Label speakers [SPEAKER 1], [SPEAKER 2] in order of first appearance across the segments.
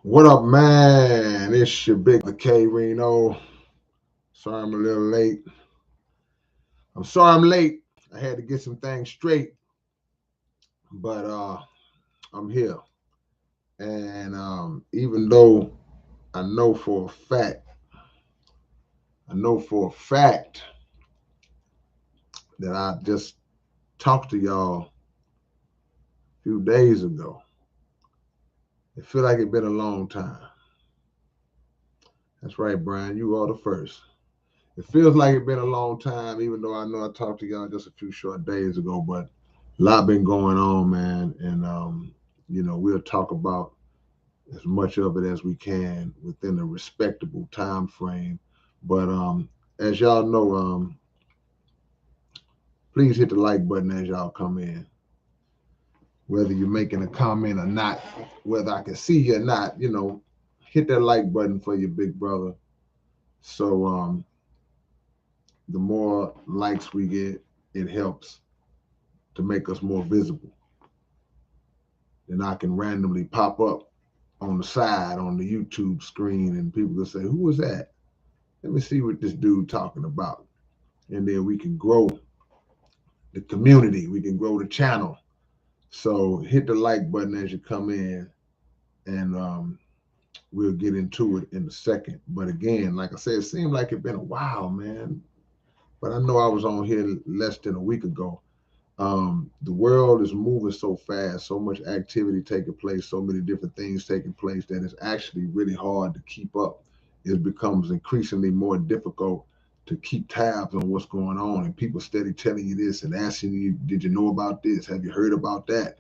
[SPEAKER 1] What up, man? It's your big K-Rino. Sorry I'm a little late. I'm sorry I'm late. I had to get some things straight, but I'm here. And even though I know for a fact, I know for a fact that I just talked to y'all a few days ago. It feel like it's been a long time. That's right, Brian. You are the first. It feels like it's been a long time, even though I know I talked to y'all just a few short days ago, but a lot been going on, man. And we'll talk about as much of it as we can within a respectable time frame. But as y'all know, please hit the like button as y'all come in. Whether you're making a comment or not, whether I can see you or not, hit that like button for your big brother. So the more likes we get, it helps to make us more visible. Then I can randomly pop up on the side on the YouTube screen, and people will say, "Who was that? Let me see what this dude talking about." And then we can grow the community. We can grow the channel. So hit the like button as you come in, and we'll get into it in a second. But again, like I said, it seemed like it's been a while, man. But I know I was on here less than a week ago. The world is moving so fast, so much activity taking place, so many different things taking place that it's actually really hard to keep up. It becomes increasingly more difficult to keep tabs on what's going on, and people steady telling you this and asking you, "Did you know about this? Have you heard about that?"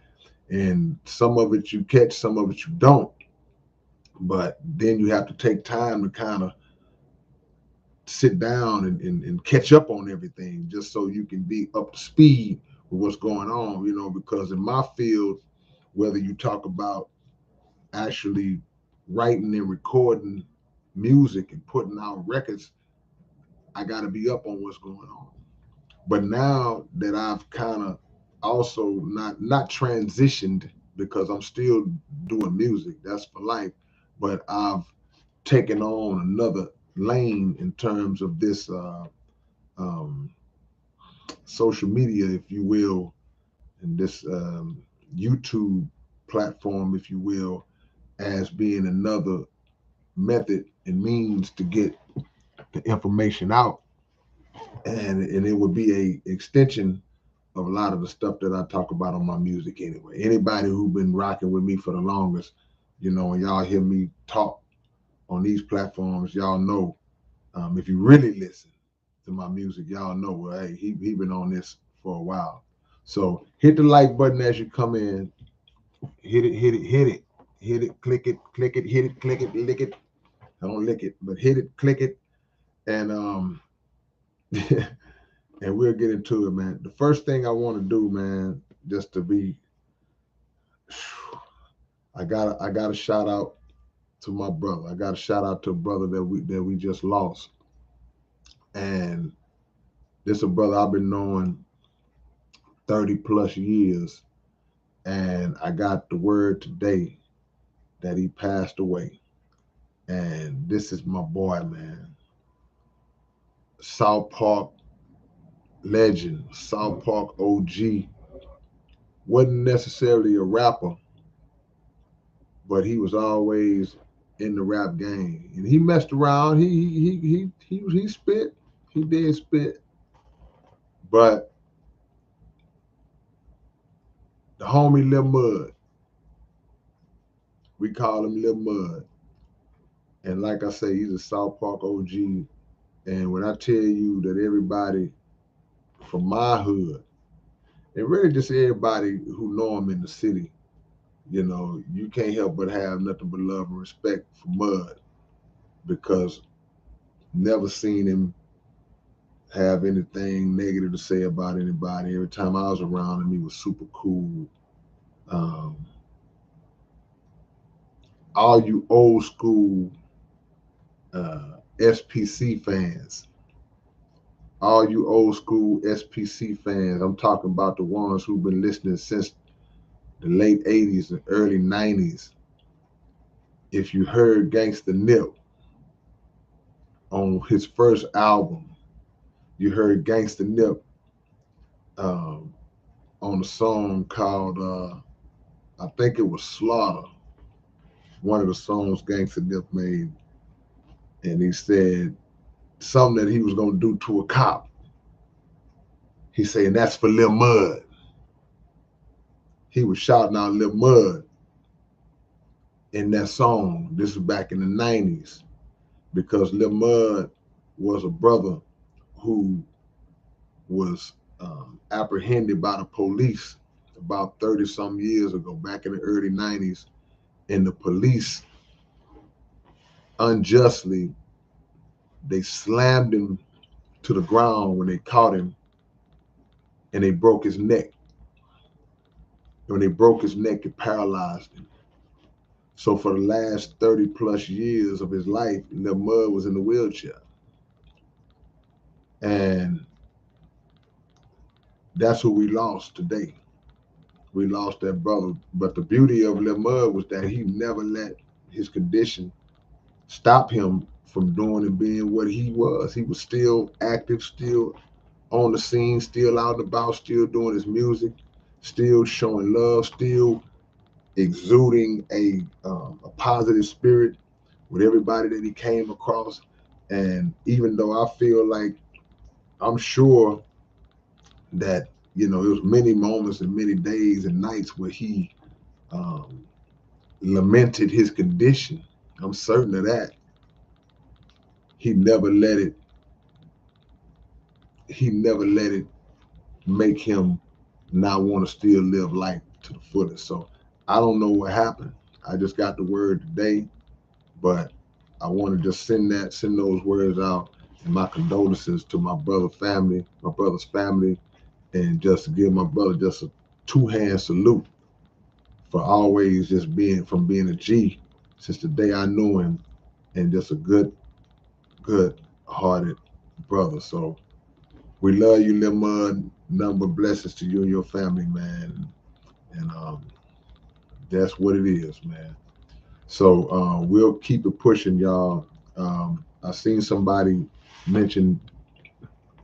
[SPEAKER 1] And some of it you catch, some of it you don't. But then you have to take time to kind of sit down and catch up on everything just so you can be up to speed with what's going on, because in my field, whether you talk about actually writing and recording music and putting out records, I got to be up on what's going on. But now that I've kind of also not transitioned, because I'm still doing music, that's for life, but I've taken on another lane in terms of this um, social media, if you will, and this YouTube platform, if you will, as being another method and means to get the information out. And it would be a extension of a lot of the stuff that I talk about on my music anyway. Anybody who's been rocking with me for the longest, and y'all hear me talk on these platforms, y'all know, if you really listen to my music, y'all know, well, hey, he been on this for a while. So hit the like button as you come in. Hit it, hit it, hit it, hit it, click it, hit it, click it, lick it. I don't lick it, but hit it, click it, and and we'll get into it, man. The first thing I want to do, man, just to be, I got a shout out to my brother. I got a shout out to a brother that we just lost, and this a brother I've been knowing 30 plus years, and I got the word today that he passed away. And this is my boy, man. South Park legend, South Park OG. Wasn't necessarily a rapper, but he was always in the rap game. And he messed around. He spit. He did spit. But the homie Lil Mud, we call him Lil Mud. And like I say, he's a South Park OG. And when I tell you that everybody from my hood, and really just everybody who know him in the city, you can't help but have nothing but love and respect for Mud, because never seen him have anything negative to say about anybody. Every time I was around him, he was super cool. Um, all you old school SPC fans, all you old school SPC fans, I'm talking about the ones who've been listening since the late 80s and early 90s. if you heard Gangsta Nip on his first album, you heard Gangsta Nip um, on a song called, I think it was Slaughter, one of the songs Gangsta Nip made. And he said something that he was going to do to a cop. He said, that's for Lil Mud. He was shouting out Lil Mud in that song. This is back in the 90s because Lil Mud was a brother who was apprehended by the police about 30 some years ago, back in the early 90s. And the police unjustly, they slammed him to the ground when they caught him, and they broke his neck. When they broke his neck, it paralyzed him. So for the last 30 plus years of his life, Lil Mud was in the wheelchair. And that's who we lost today. We lost that brother. But the beauty of Lil Mud was that he never let his condition stop him from doing and being what he was. He was still active, still on the scene, still out and about, still doing his music, still showing love, still exuding a positive spirit with everybody that he came across. And even though I feel like, I'm sure that, it was many moments and many days and nights where he um, lamented his condition. I'm certain of that. He never let it. He never let it make him not want to still live life to the fullest. So I don't know what happened. I just got the word today, but I want to just send those words out and my condolences to my brother's family, and just give my brother just a two-hand salute for always just being a G since the day I knew him, and just a good hearted brother. So we love you, Lil Mud. Nothing but blessings to you and your family, man. And that's what it is, man. So we'll keep it pushing, y'all. I seen somebody mention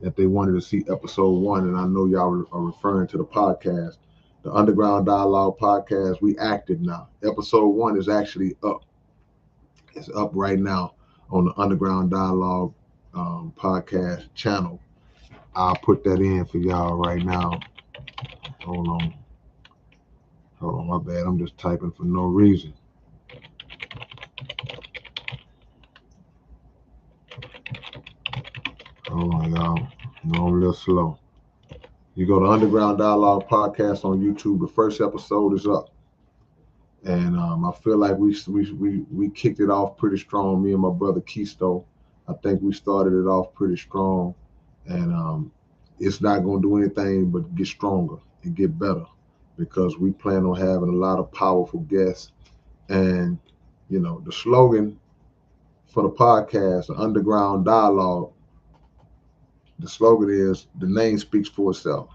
[SPEAKER 1] that they wanted to see episode 1, and I know y'all are referring to the podcast, the Underground Dialogue podcast. We active now. Episode 1 is actually up. It's up right now on the Underground Dialogue podcast channel. I'll put that in for y'all right now. Hold on, my bad. I'm just typing for no reason. Hold on, y'all. No, I'm a little slow. You go to Underground Dialogue Podcast on YouTube. The first episode is up, and I feel like we kicked it off pretty strong. Me and my brother Keisto, I think we started it off pretty strong, and it's not going to do anything but get stronger and get better, because we plan on having a lot of powerful guests. And the slogan for the podcast, the Underground Dialogue, the slogan is, the name speaks for itself.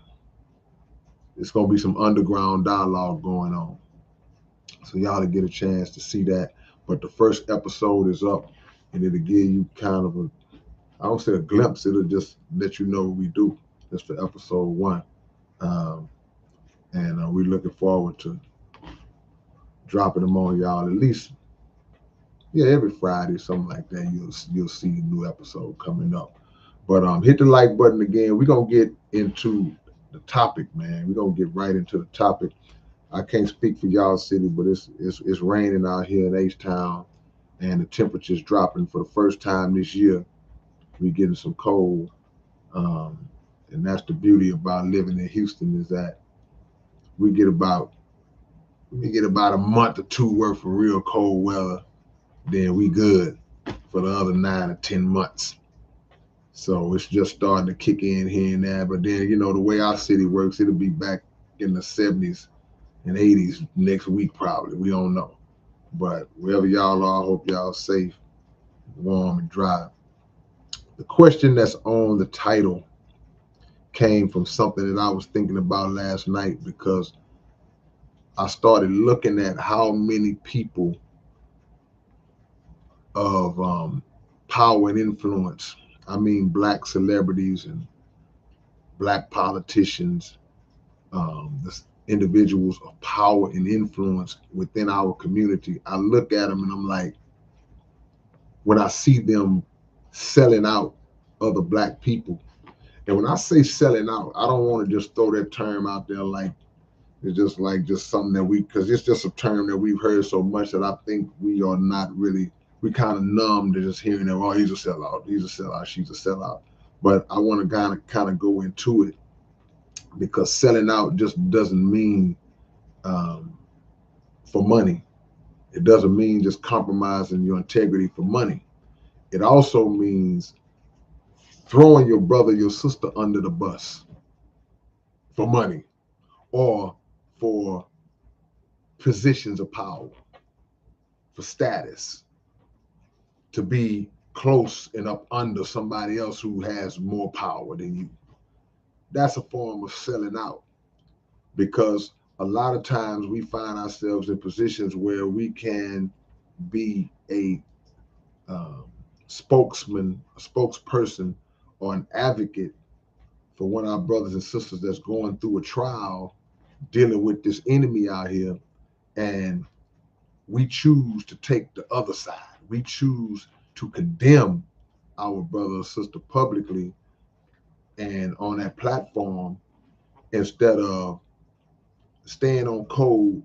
[SPEAKER 1] It's going to be some underground dialogue going on. So y'all to get a chance to see that. But the first episode is up, and it'll give you kind of I don't say a glimpse, it'll just let you know what we do. That's for episode 1. And we're looking forward to dropping them on y'all at least, every Friday, something like that. You'll see a new episode coming up. But hit the like button again. We're going to get into the topic, man. We're going to get right into the topic. I can't speak for y'all city, but it's raining out here in H-Town, and the temperature's dropping for the first time this year. We're getting some cold, and that's the beauty about living in Houston, is that we get about a month or 2 worth of real cold weather, then we good for the other 9 or 10 months. So it's just starting to kick in here and there. But then, the way our city works, it'll be back in the 70s and 80s next week probably. We don't know. But wherever y'all are, I hope y'all safe, warm, and dry. The question that's on the title came from something that I was thinking about last night, because I started looking at how many people of power and influence. I mean, black celebrities and black politicians, the individuals of power and influence within our community. I look at them and I'm like, when I see them selling out other black people, and when I say selling out, I don't want to just throw that term out there like it's just like just something that we, because it's just a term that we've heard so much that I think we are not really, we kind of numb to just hearing that, oh, he's a sellout, he's a sellout, she's a sellout. But I want to kind of go into it, because selling out just doesn't mean um, for money. It doesn't mean just compromising your integrity for money. It also means throwing your brother, your sister under the bus for money or for positions of power, for status, to be close and up under somebody else who has more power than you. That's a form of selling out, because a lot of times we find ourselves in positions where we can be a um, spokesman, a spokesperson, or an advocate for one of our brothers and sisters that's going through a trial dealing with this enemy out here, and we choose to take the other side. We choose to condemn our brother or sister publicly and on that platform, instead of staying on code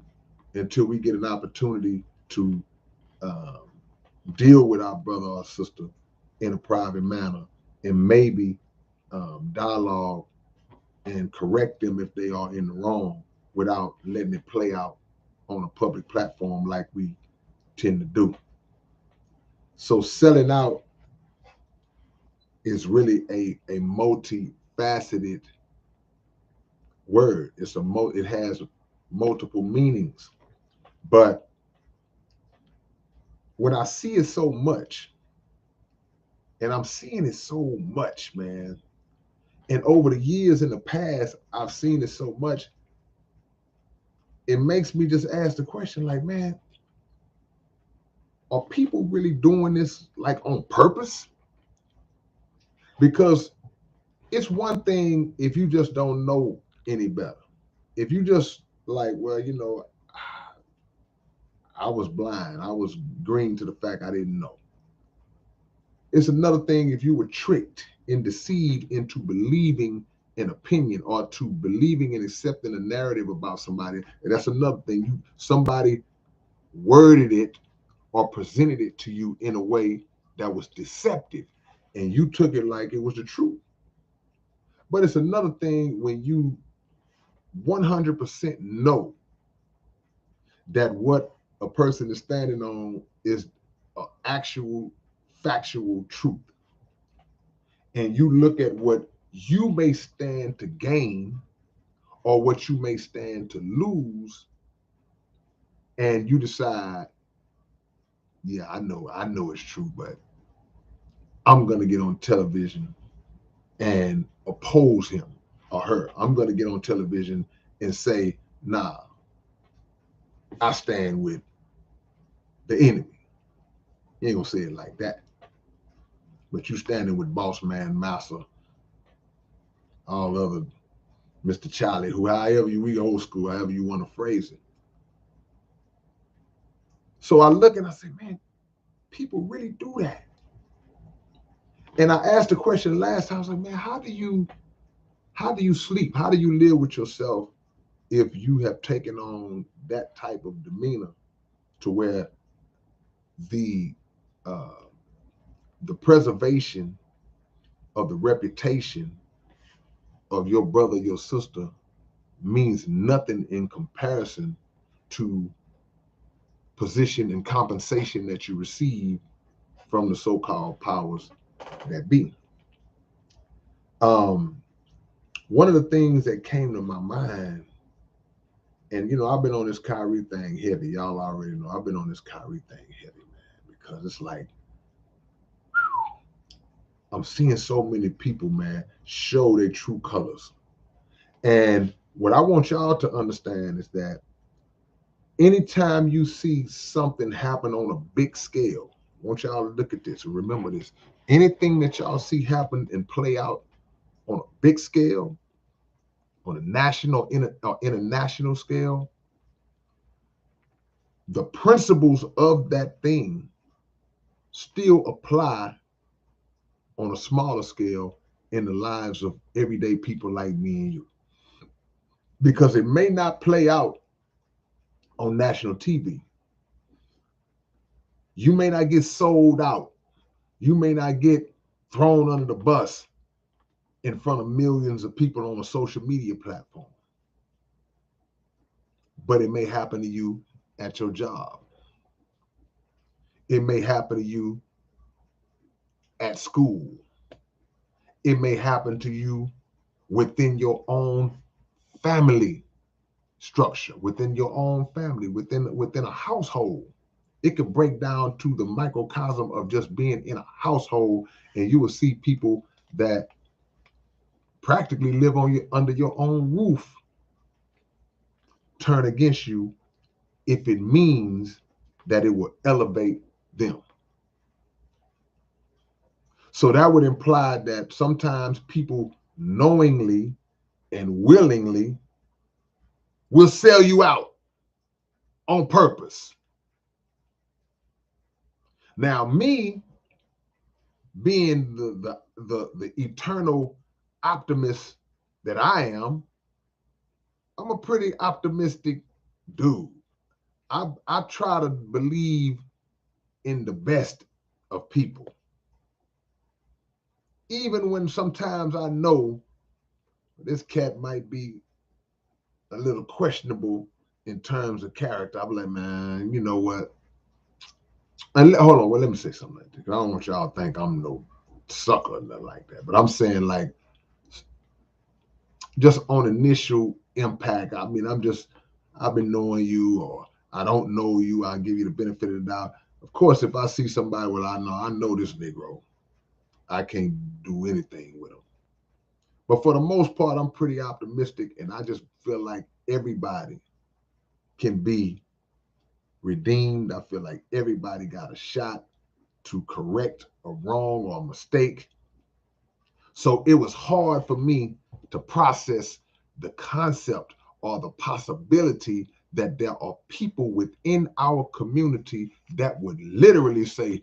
[SPEAKER 1] until we get an opportunity to um, deal with our brother or sister in a private manner, and maybe dialogue and correct them if they are in the wrong, without letting it play out on a public platform like we tend to do. So selling out is really a multifaceted word. It has multiple meanings. But when I see it so much, and I'm seeing it so much, man, and over the years in the past, I've seen it so much, it makes me just ask the question, like, man, are people really doing this like on purpose? Because it's one thing if you just don't know any better. If you just like, well, I was blind, I was green to the fact I didn't know. It's another thing if you were tricked and deceived into believing an opinion, or to believing and accepting a narrative about somebody. And that's another thing. Somebody worded it or presented it to you in a way that was deceptive, and you took it like it was the truth. But it's another thing when you 100% know that what a person is standing on is actual factual truth, and you look at what you may stand to gain or what you may stand to lose, and you decide, yeah, I know it's true, but I'm going to get on television and oppose him or her. I'm going to get on television and say, nah, I stand with the enemy. You ain't going to say it like that, but you standing with boss man, massa, all other Mr. Charlie, who, however we old school, however you want to phrase it. So I look and I say, man, people really do that. And I asked the question last time. I was like, man, how do you sleep? How do you live with yourself if you have taken on that type of demeanor, to where the uh, the preservation of the reputation of your brother, your sister, means nothing in comparison to position and compensation that you receive from the so-called powers that be. Um, One of the things that came to my mind, and I've been on this Kyrie thing heavy. Y'all already know I've been on this Kyrie thing heavy, man, because it's like I'm seeing so many people, man, show their true colors. And what I want y'all to understand is that anytime you see something happen on a big scale, want y'all to look at this and remember this. Anything that y'all see happen and play out on a big scale, on a national or international scale, the principles of that thing still apply on a smaller scale in the lives of everyday people like me and you. Because it may not play out on national TV. You may not get sold out. You may not get thrown under the bus in front of millions of people on a social media platform. But it may happen to you at your job. It may happen to you at school. It may happen to you within your own family structure, within your own family, within a household. It could break down to the microcosm of just being in a household, and you will see people that practically live under your own roof turn against you if it means that it will elevate them. So that would imply that sometimes people knowingly and willingly will sell you out on purpose. Now, me being the eternal optimist that I am, I'm a pretty optimistic dude. I try to believe in the best of people, even when sometimes I know this cat might be a little questionable in terms of character. I'm like, man, you know what? And hold on, well, let me say something like that. I don't want y'all to think I'm no sucker or nothing like that. But I'm saying, like, just on initial impact. I mean, I've been knowing you, or I don't know you. I'll give you the benefit of the doubt. Of course, if I see somebody, well, I know this Negro, I can't do anything with him. But for the most part, I'm pretty optimistic, and I just feel like everybody can be redeemed. I feel like everybody got a shot to correct a wrong or a mistake. So it was hard for me to process the concept or the possibility that there are people within our community that would literally say,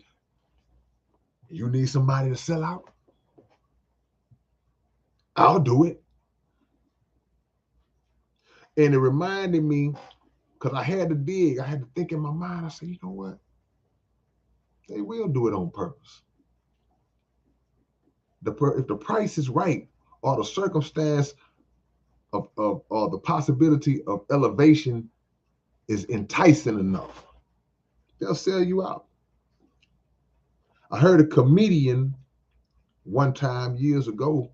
[SPEAKER 1] you need somebody to sell out? I'll do it. And it reminded me, because I had to dig, I had to think in my mind, I said, you know what? They will do it on purpose. If the price is right, or the circumstance of or the possibility of elevation is enticing enough, they'll sell you out. I heard a comedian one time years ago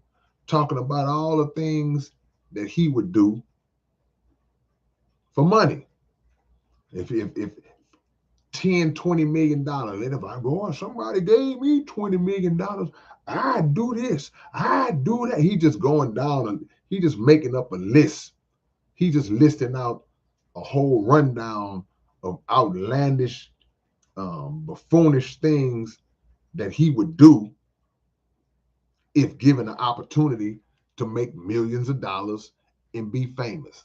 [SPEAKER 1] talking about all the things that he would do for money. If 10, $20 million, and if I go, somebody gave me $20 million, I do this, I do that. He just going down and he just making up a list. He just listing out a whole rundown of outlandish, buffoonish things that he would do if given the opportunity to make millions of dollars and be famous.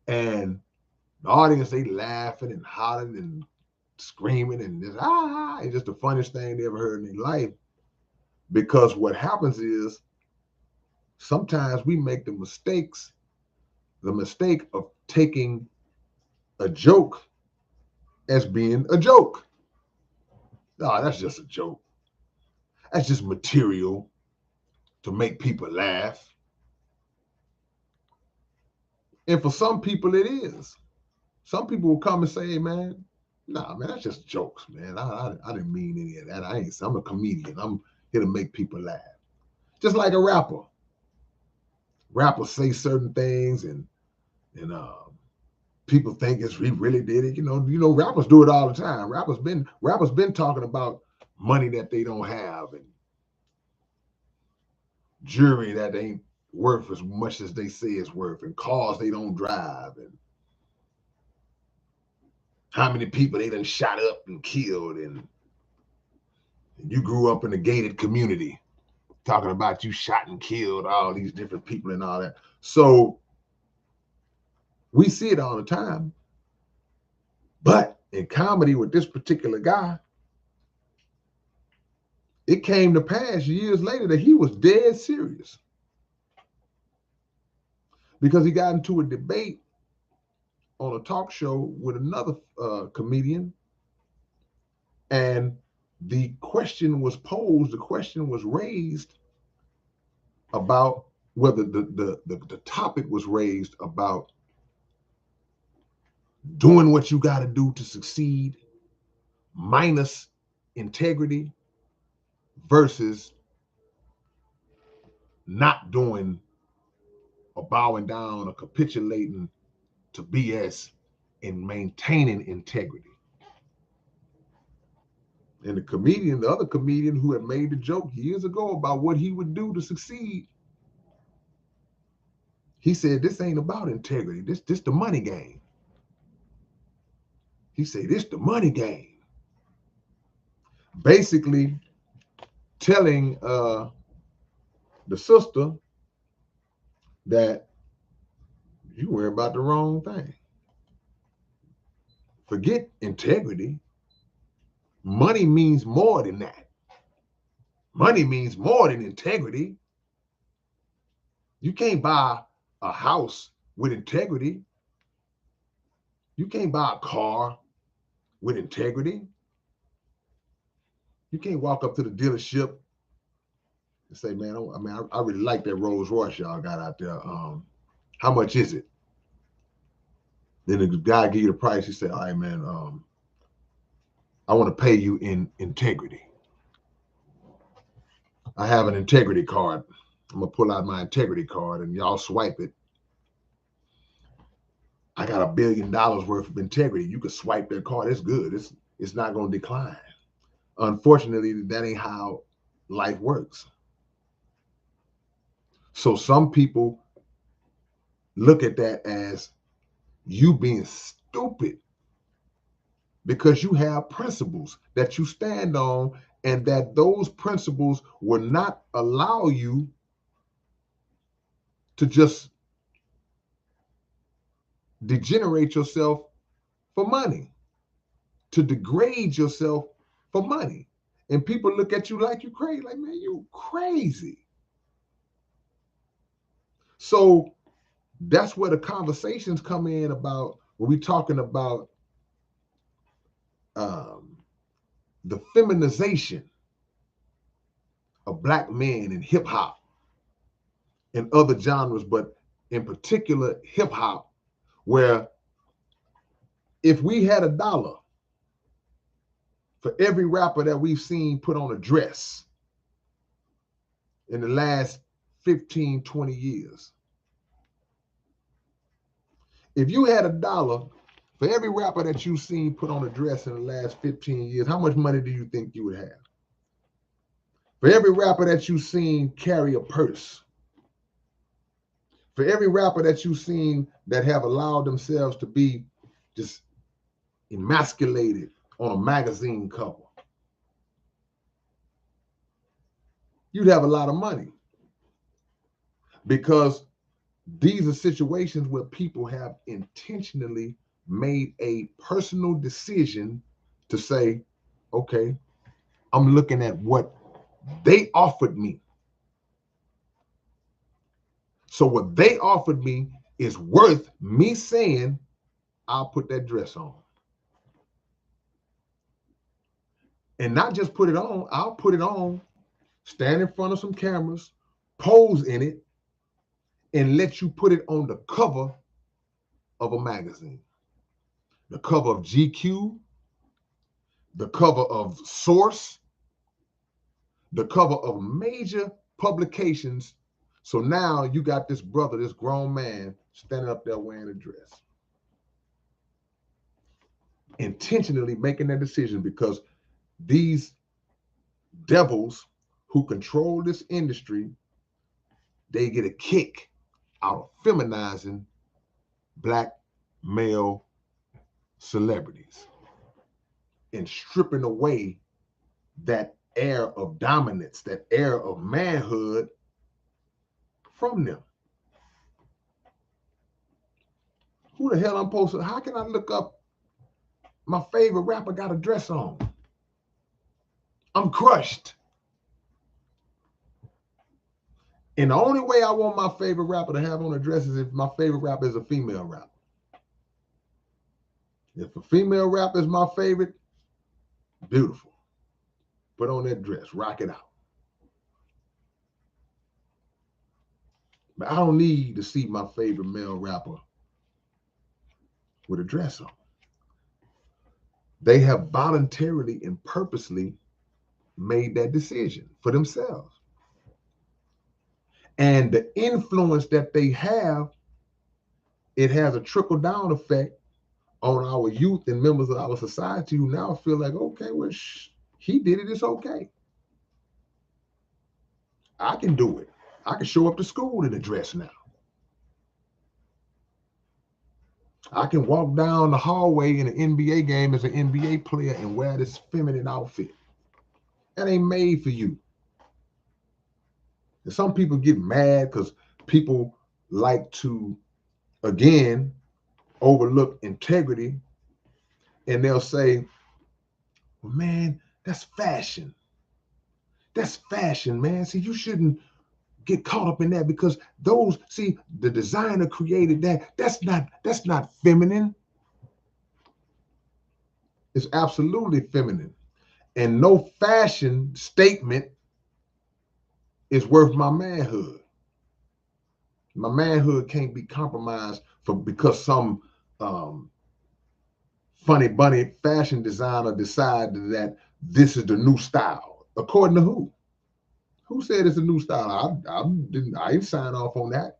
[SPEAKER 1] And the audience, they laughing and hollering and screaming and just, it's just the funniest thing they ever heard in their life. Because what happens is sometimes we make the mistake of taking a joke as being a joke. No, that's just a joke. That's just material to make people laugh. And for some people, it is. Some people will come and say, hey, man, nah, man, that's just jokes, man. I didn't mean any of that. I'm a comedian. I'm here to make people laugh. Just like a rapper. Rappers say certain things and people think he really did it. You know, rappers do it all the time. Rappers been talking about money that they don't have and jewelry that ain't worth as much as they say it's worth, and cars they don't drive, and how many people they done shot up and killed, and You grew up in a gated community, talking about you shot and killed all these different people and all that. So we see it all the time. But in comedy with this particular guy, it came to pass years later that he was dead serious because he got into a debate on a talk show with another comedian, and the question was posed, the question was raised about whether the topic was raised about doing what you got to do to succeed minus integrity versus not doing or bowing down or capitulating to BS and maintaining integrity. And the other comedian who had made the joke years ago about what he would do to succeed, he said, this ain't about integrity. This the money game. He said, this the money game. Basically telling the sister that you worry about the wrong thing. Forget integrity. Money means more than that. Money means more than integrity. You can't buy a house with integrity. You can't buy a car with integrity. You can't walk up to the dealership and say, man, I really like that Rolls Royce y'all got out there. How much is it? Then the guy give you the price. He said, all right, man, I want to pay you in integrity. I have an integrity card. I'm going to pull out my integrity card and y'all swipe it. I got $1 billion worth of integrity. You could swipe that card. It's good. It's not going to decline. Unfortunately, that ain't how life works. So some people look at that as you being stupid because you have principles that you stand on, and that those principles will not allow you to just degenerate yourself for money, to degrade yourself for money. And people look at you like you crazy, like, man, you crazy. So that's where the conversations come in about when we're talking about the feminization of Black men in hip hop and other genres, but in particular hip hop, where if we had $1 for every rapper that we've seen put on a dress in the last 15, 20 years, if you had $1 for every rapper that you've seen put on a dress in the last 15 years, how much money do you think you would have? For every rapper that you've seen carry a purse, for every rapper that you've seen that have allowed themselves to be just emasculated on a magazine cover, you'd have a lot of money. Because these are situations where people have intentionally made a personal decision to say, okay, I'm looking at what they offered me. So what they offered me is worth me saying, I'll put that dress on. And not just put it on, I'll put it on, stand in front of some cameras, pose in it, and let you put it on the cover of a magazine. The cover of GQ, the cover of Source, the cover of major publications. So now you got this brother, this grown man, standing up there wearing a dress. Intentionally making that decision because these devils who control this industry, they get a kick out of feminizing Black male celebrities and stripping away that air of dominance, that air of manhood from them. Who the hell I'm supposed to, how can I look up my favorite rapper got a dress on? I'm crushed. And the only way I want my favorite rapper to have on a dress is if my favorite rapper is a female rapper. If a female rapper is my favorite, beautiful. Put on that dress, rock it out. But I don't need to see my favorite male rapper with a dress on. They have voluntarily and purposely made that decision for themselves. And the influence that they have, it has a trickle down effect on our youth and members of our society who now feel like, okay, well, he did it, it's okay. I can do it. I can show up to school in a dress now. I can walk down the hallway in an NBA game as an NBA player and wear this feminine outfit. That ain't made for you. And some people get mad because people like to, again, overlook integrity. And they'll say, well, man, that's fashion. That's fashion, man. See, you shouldn't get caught up in that because those, see, the designer created that. That's not feminine. It's absolutely feminine. And no fashion statement is worth my manhood. My manhood can't be compromised because some funny bunny fashion designer decided that this is the new style. According to who? Who said it's a new style? I didn't sign off on that.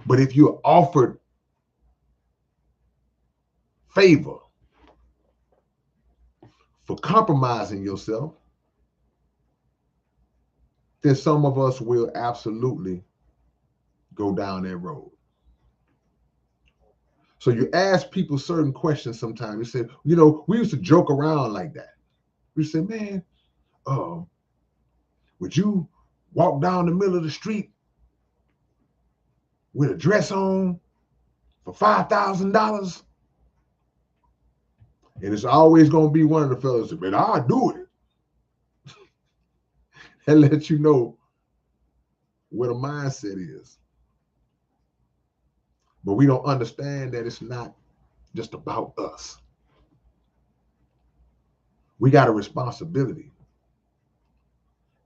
[SPEAKER 1] But if you're offered favor for compromising yourself, then some of us will absolutely go down that road. So you ask people certain questions sometimes. You say, you know, we used to joke around like that. We say, man, would you walk down the middle of the street with a dress on for $5,000? And it's always going to be one of the fellas that, man, I'll do it. That lets you know what a mindset is. But we don't understand that it's not just about us. We got a responsibility.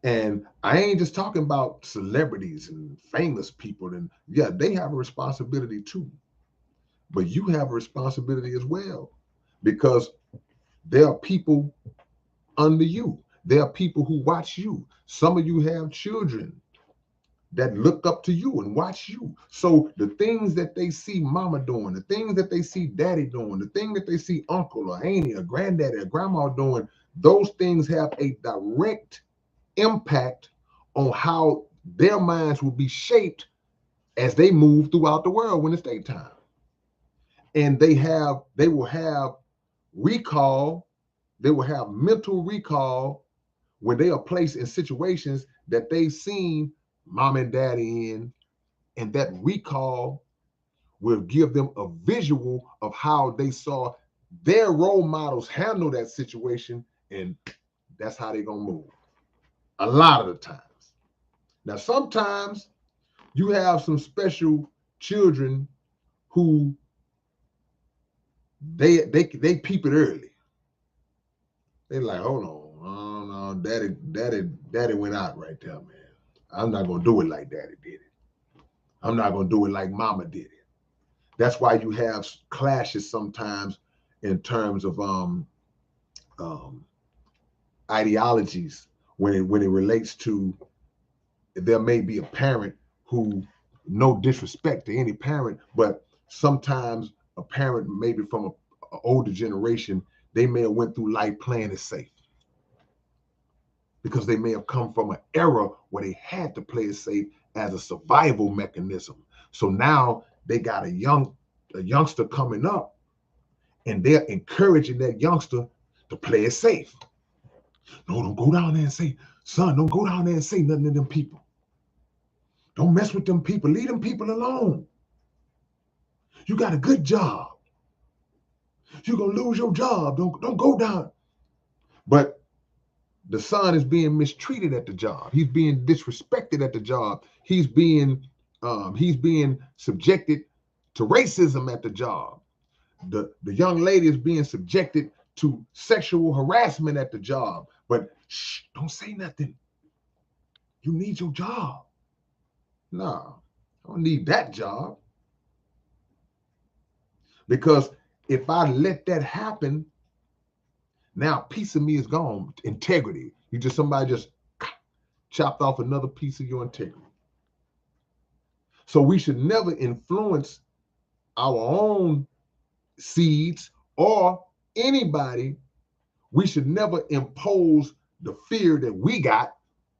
[SPEAKER 1] And I ain't just talking about celebrities and famous people. And yeah, they have a responsibility too. But you have a responsibility as well, because there are people under you. There are people who watch you. Some of you have children that look up to you and watch you. So the things that they see mama doing, the things that they see daddy doing, the thing that they see uncle or auntie or granddaddy or grandma doing, those things have a direct impact on how their minds will be shaped as they move throughout the world when it's their time. And they will have recall, they will have mental recall when they are placed in situations that they've seen mom and daddy in, and that recall will give them a visual of how they saw their role models handle that situation, and that's how they're gonna move a lot of the times. Now, sometimes you have some special children who they peep it early. They're like, hold on, oh no, daddy went out right there, man. I'm not gonna do it like daddy did it. I'm not gonna do it like mama did it. That's why you have clashes sometimes in terms of ideologies when it relates to, there may be a parent who, no disrespect to any parent, but sometimes a parent maybe from an older generation, they may have went through life playing it safe because they may have come from an era where they had to play it safe as a survival mechanism. So now they got a youngster coming up, and they're encouraging that youngster to play it safe. No, don't go down there and say, son, don't go down there and say nothing to them people. Don't mess with them people. Leave them people alone. You got a good job. You're going to lose your job. Don't go down. But the son is being mistreated at the job. He's being disrespected at the job. He's being subjected to racism at the job. The young lady is being subjected to sexual harassment at the job. But shh, don't say nothing. You need your job. No, I don't need that job. Because if I let that happen, now a piece of me is gone. Integrity. Somebody just chopped off another piece of your integrity. So we should never influence our own seeds or anybody. We should never impose the fear that we got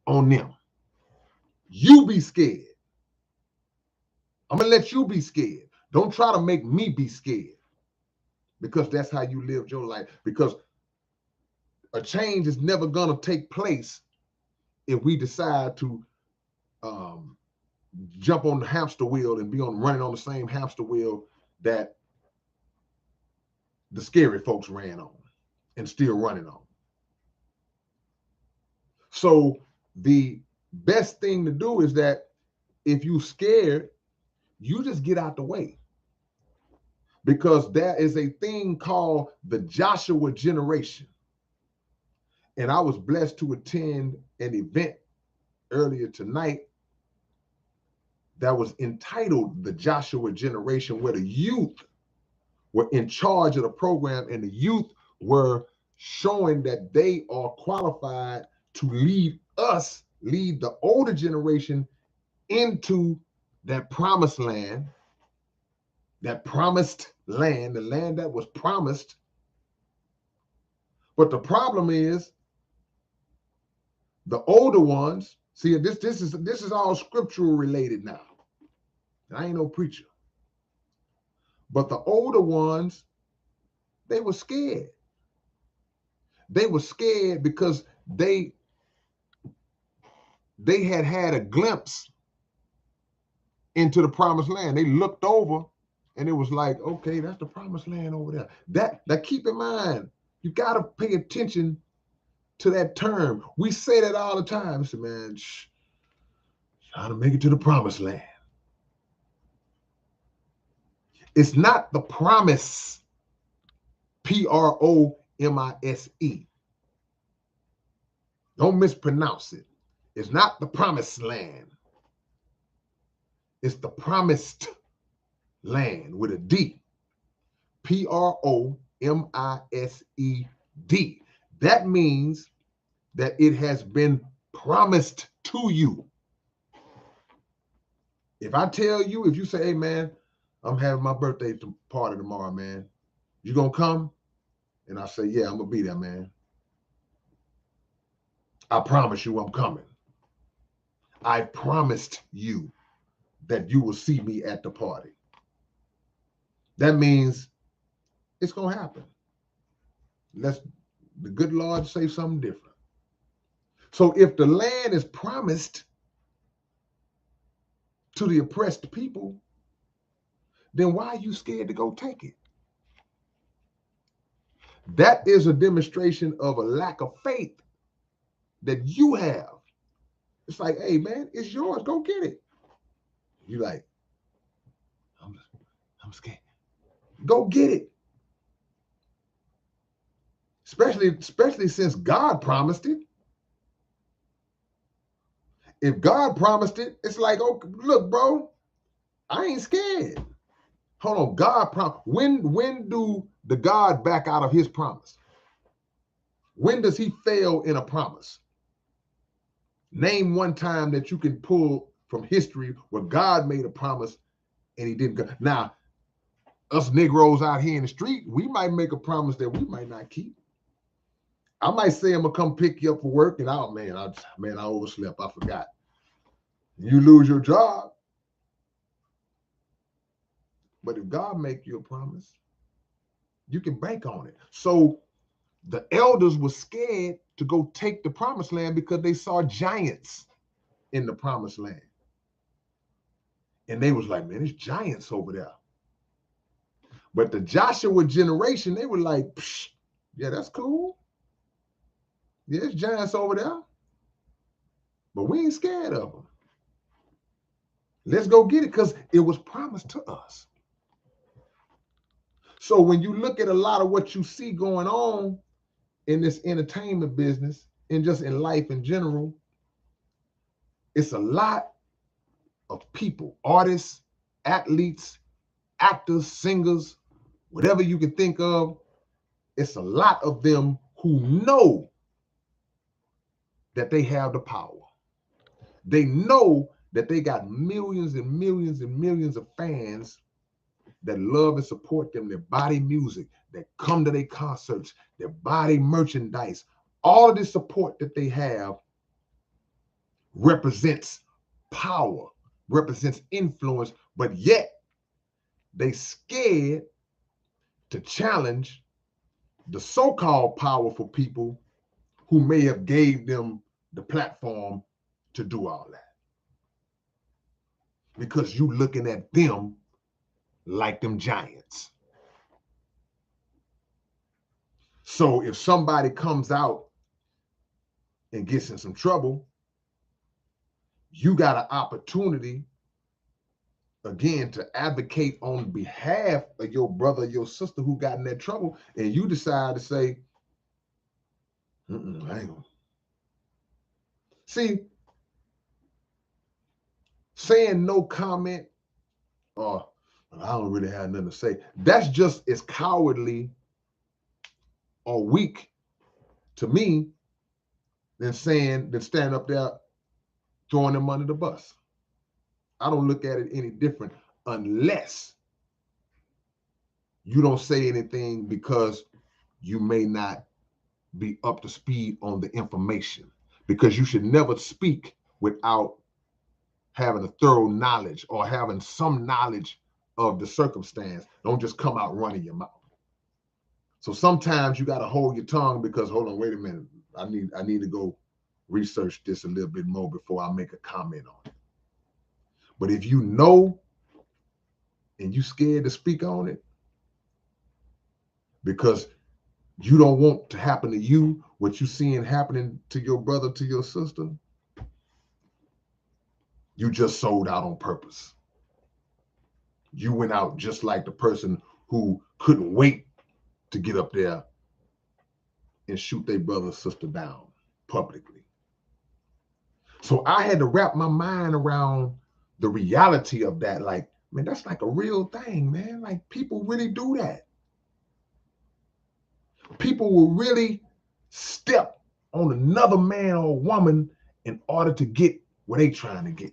[SPEAKER 1] on them. You be scared. I'm going to let you be scared. Don't try to make me be scared, because that's how you lived your life. Because a change is never going to take place if we decide to jump on the hamster wheel and be running on the same hamster wheel that the scary folks ran on and still running on. So the best thing to do is that if you're scared, you just get out the way. Because there is a thing called the Joshua generation. And I was blessed to attend an event earlier tonight that was entitled the Joshua generation, where the youth were in charge of the program, and the youth were showing that they are qualified to lead the older generation into that promised land, that promised land, the land that was promised. But the problem is the older ones, see, this is all scriptural related now. I ain't no preacher. But the older ones, they were scared. They were scared because they had a glimpse into the promised land. They looked over and it was like, okay, that's the promised land over there. That keep in mind, you got to pay attention to that term. We say that all the time. So, man, trying to make it to the promised land. It's not the promise, Promise. Don't mispronounce it. It's not the promised land. It's the promised land with a D. Promised. That means that it has been promised to you. If I tell you, if you say, hey, man, I'm having my birthday party tomorrow, man, you gonna come? And I say, yeah, I'm gonna be there, man. I promise you I'm coming. I promised you that you will see me at the party. That means it's gonna happen. Let's the good Lord say something different. So if the land is promised to the oppressed people, then why are you scared to go take it? That is a demonstration of a lack of faith that you have. It's like, hey, man, it's yours. Go get it. You like, I'm scared. Go get it. Especially since God promised it. If God promised it, it's like, oh, look, bro, I ain't scared. Hold on, God promised. When do the God back out of his promise? When does he fail in a promise? Name one time that you can pull from history where God made a promise and he didn't go. Now, us Negroes out here in the street, we might make a promise that we might not keep. I might say I'm gonna come pick you up for work, and I overslept. I forgot. You lose your job. But if God make you a promise, you can bank on it. So The elders were scared to go take the promised land because they saw giants in the promised land. And they was like, man, there's giants over there. But the Joshua generation, they were like, yeah, that's cool. Yeah, there's giants over there. But we ain't scared of them. Let's go get it because it was promised to us. So when you look at a lot of what you see going on in this entertainment business and just in life in general, it's a lot of people, artists, athletes, actors, singers, whatever you can think of. It's a lot of them who know that they have the power. They know that they got millions and millions and millions of fans that love and support them, that buy their music, that come to their concerts, that buy their merchandise. All of the support that they have represents power, represents influence, but yet they scared to challenge the so-called powerful people who may have gave them the platform to do all that. Because you looking at them like them giants. So if somebody comes out and gets in some trouble, you got an opportunity, again, to advocate on behalf of your brother, your sister who got in that trouble, and you decide to say, I ain't gonna. See, saying no comment or I don't really have nothing to say, that's just as cowardly or weak to me than standing up there throwing them under the bus. I don't look at it any different unless you don't say anything because you may not be up to speed on the information, because you should never speak without having a thorough knowledge or having some knowledge of the circumstance. Don't just come out running your mouth. So sometimes you got to hold your tongue because, hold on, wait a minute. I need to go research this a little bit more before I make a comment on it. But if you know and you scared to speak on it because you don't want to happen to you what you seeing happening to your brother, to your sister, you just sold out on purpose. You went out just like the person who couldn't wait to get up there and shoot their brother or sister down publicly. So I had to wrap my mind around the reality of that. Like, man, that's like a real thing, man. Like, people really do that. People will really step on another man or woman in order to get what they trying to get.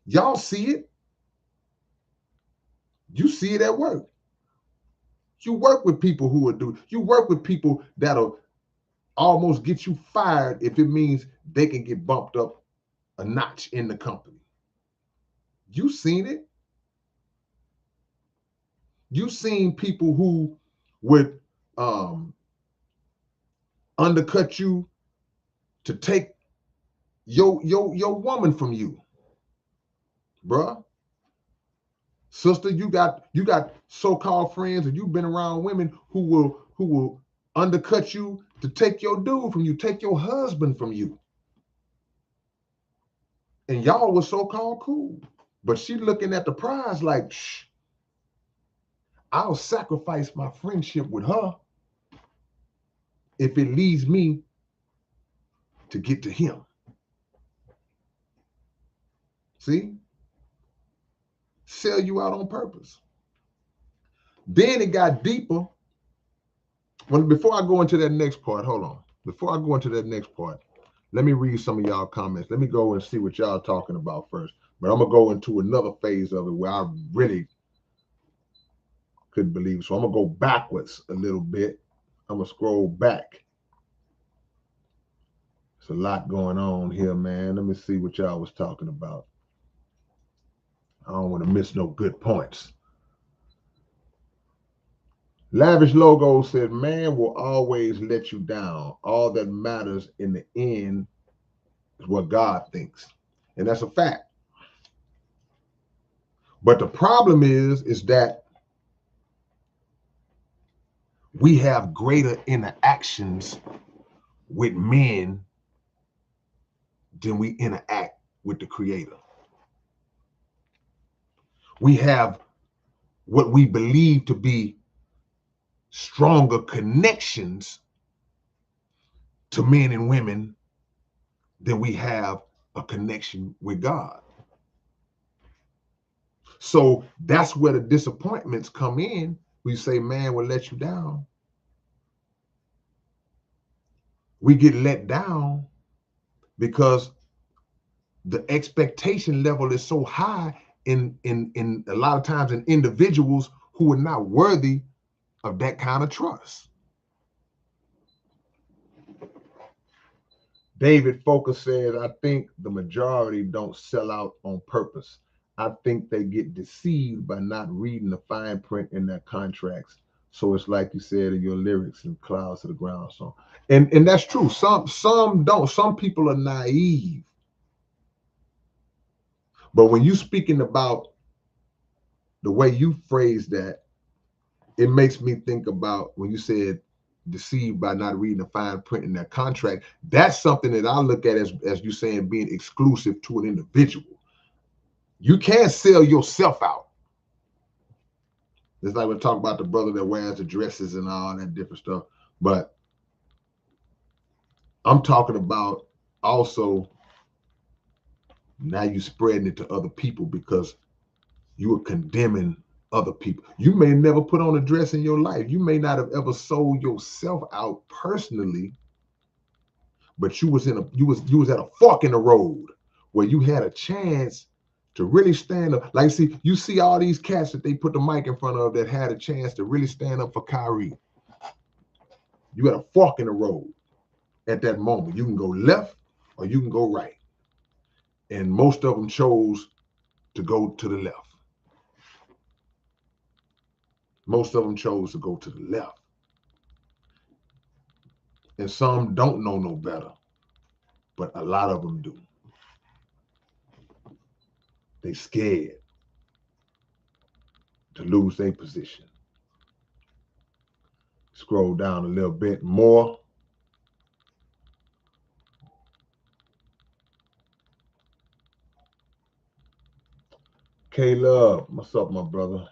[SPEAKER 1] Y'all see it. You see it at work. You work with people who will do, you work with people that'll almost get you fired if it means they can get bumped up a notch in the company. You seen it. You seen people who would undercut you to take your woman from you, bruh. Sister, you got so-called friends, and you've been around women who will undercut you to take your dude from you, take your husband from you. And y'all was so-called cool. But she looking at the prize like, I'll sacrifice my friendship with her if it leads me to get to him. See? Sell you out on purpose. Then it got deeper. Before I go into that next part, hold on. Before I go into that next part, let me read some of y'all comments. Let me go and see what y'all talking about first. But I'm going to go into another phase of it where I really couldn't believe it. So I'm going to go backwards a little bit. I'm going to scroll back. There's a lot going on here, man. Let me see what y'all was talking about. I don't want to miss no good points. Lavish Logo said, man will always let you down. All that matters in the end is what God thinks. And that's a fact. But the problem is that we have greater interactions with men than we interact with the Creator. We have what we believe to be stronger connections to men and women than we have a connection with God. So that's where the disappointments come in. We say, man will let you down. We get let down because the expectation level is so high in a lot of times in individuals who are not worthy of that kind of trust. David Focus says, I think the majority don't sell out on purpose. I think they get deceived by not reading the fine print in their contracts. So it's like you said in your lyrics in Clouds to the Ground song. And that's true. Some don't. Some people are naive. But when you're speaking about the way you phrase that, it makes me think about when you said deceived by not reading the fine print in their contract. That's something that I look at as you saying being exclusive to an individual. You can't sell yourself out. It's like we talk about the brother that wears the dresses and all that different stuff. But I'm talking about also now you spreading it to other people because you are condemning other people. You may never put on a dress in your life. You may not have ever sold yourself out personally, but you was at a fork in the road where you had a chance to really stand up. Like, see, you see all these cats that they put the mic in front of that had a chance to really stand up for Kyrie. You had a fork in the road at that moment. You can go left or you can go right. And most of them chose to go to the left. Most of them chose to go to the left. And some don't know no better, but a lot of them do. They scared to lose their position. Scroll down a little bit more. K-Love, what's up, my brother?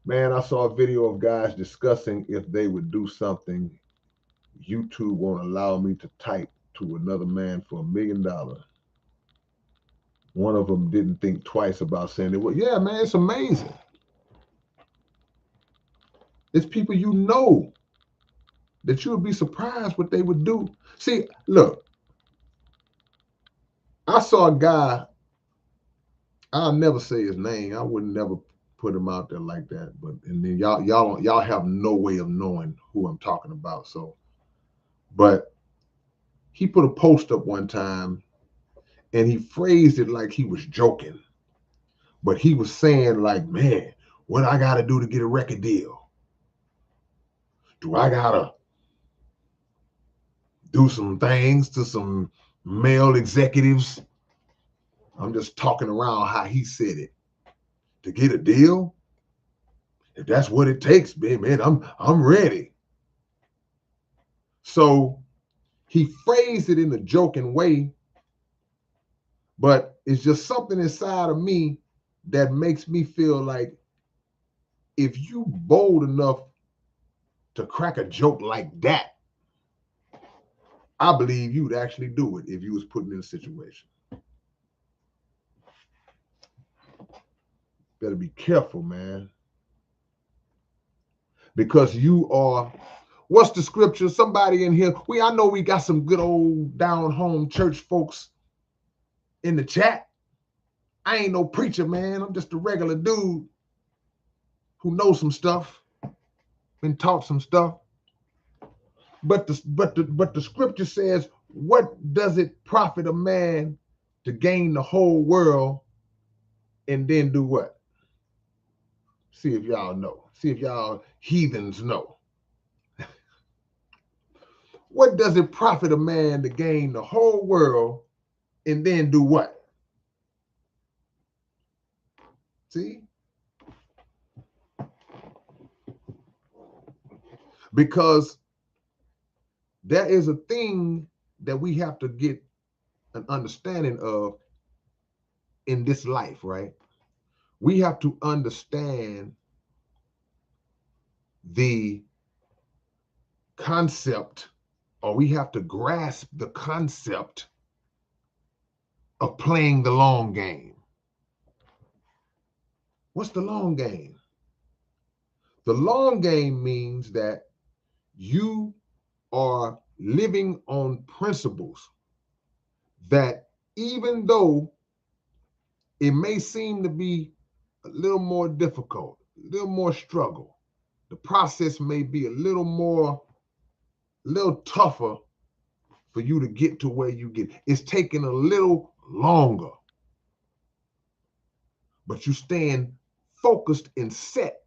[SPEAKER 1] Man, I saw a video of guys discussing if they would do something YouTube won't allow me to type to another man for $1 million. One of them didn't think twice about saying it. Well, yeah, man, it's amazing. It's people you know that you would be surprised what they would do. See, look, I saw a guy, I'll never say his name. I would never put him out there like that. But and then y'all have no way of knowing who I'm talking about. So, but he put a post up one time and he phrased it like he was joking. But he was saying, like, man, what I gotta do to get a record deal? Do I gotta do some things to some male executives? I'm just talking around how he said it. To get a deal? If that's what it takes, man, I'm ready. So he phrased it in a joking way, but it's just something inside of me that makes me feel like if you bold enough to crack a joke like that, I believe you'd actually do it if you was put in a situation. Better be careful, man. Because you are, what's the scripture? Somebody in here, I know we got some good old down home church folks in the chat. I ain't no preacher, man. I'm just a regular dude who knows some stuff, been taught some stuff. But the scripture says, what does it profit a man to gain the whole world and then do what? See if y'all know. See if y'all heathens know. What does it profit a man to gain the whole world and then do what? See? Because there is a thing that we have to get an understanding of in this life, right? We have to understand the concept, or we have to grasp the concept of playing the long game. What's the long game? The long game means that you are living on principles that, even though it may seem to be a little more difficult, a little more struggle, the process may be a little tougher for you to get to where you get. It's taking a little longer, but you staying focused and set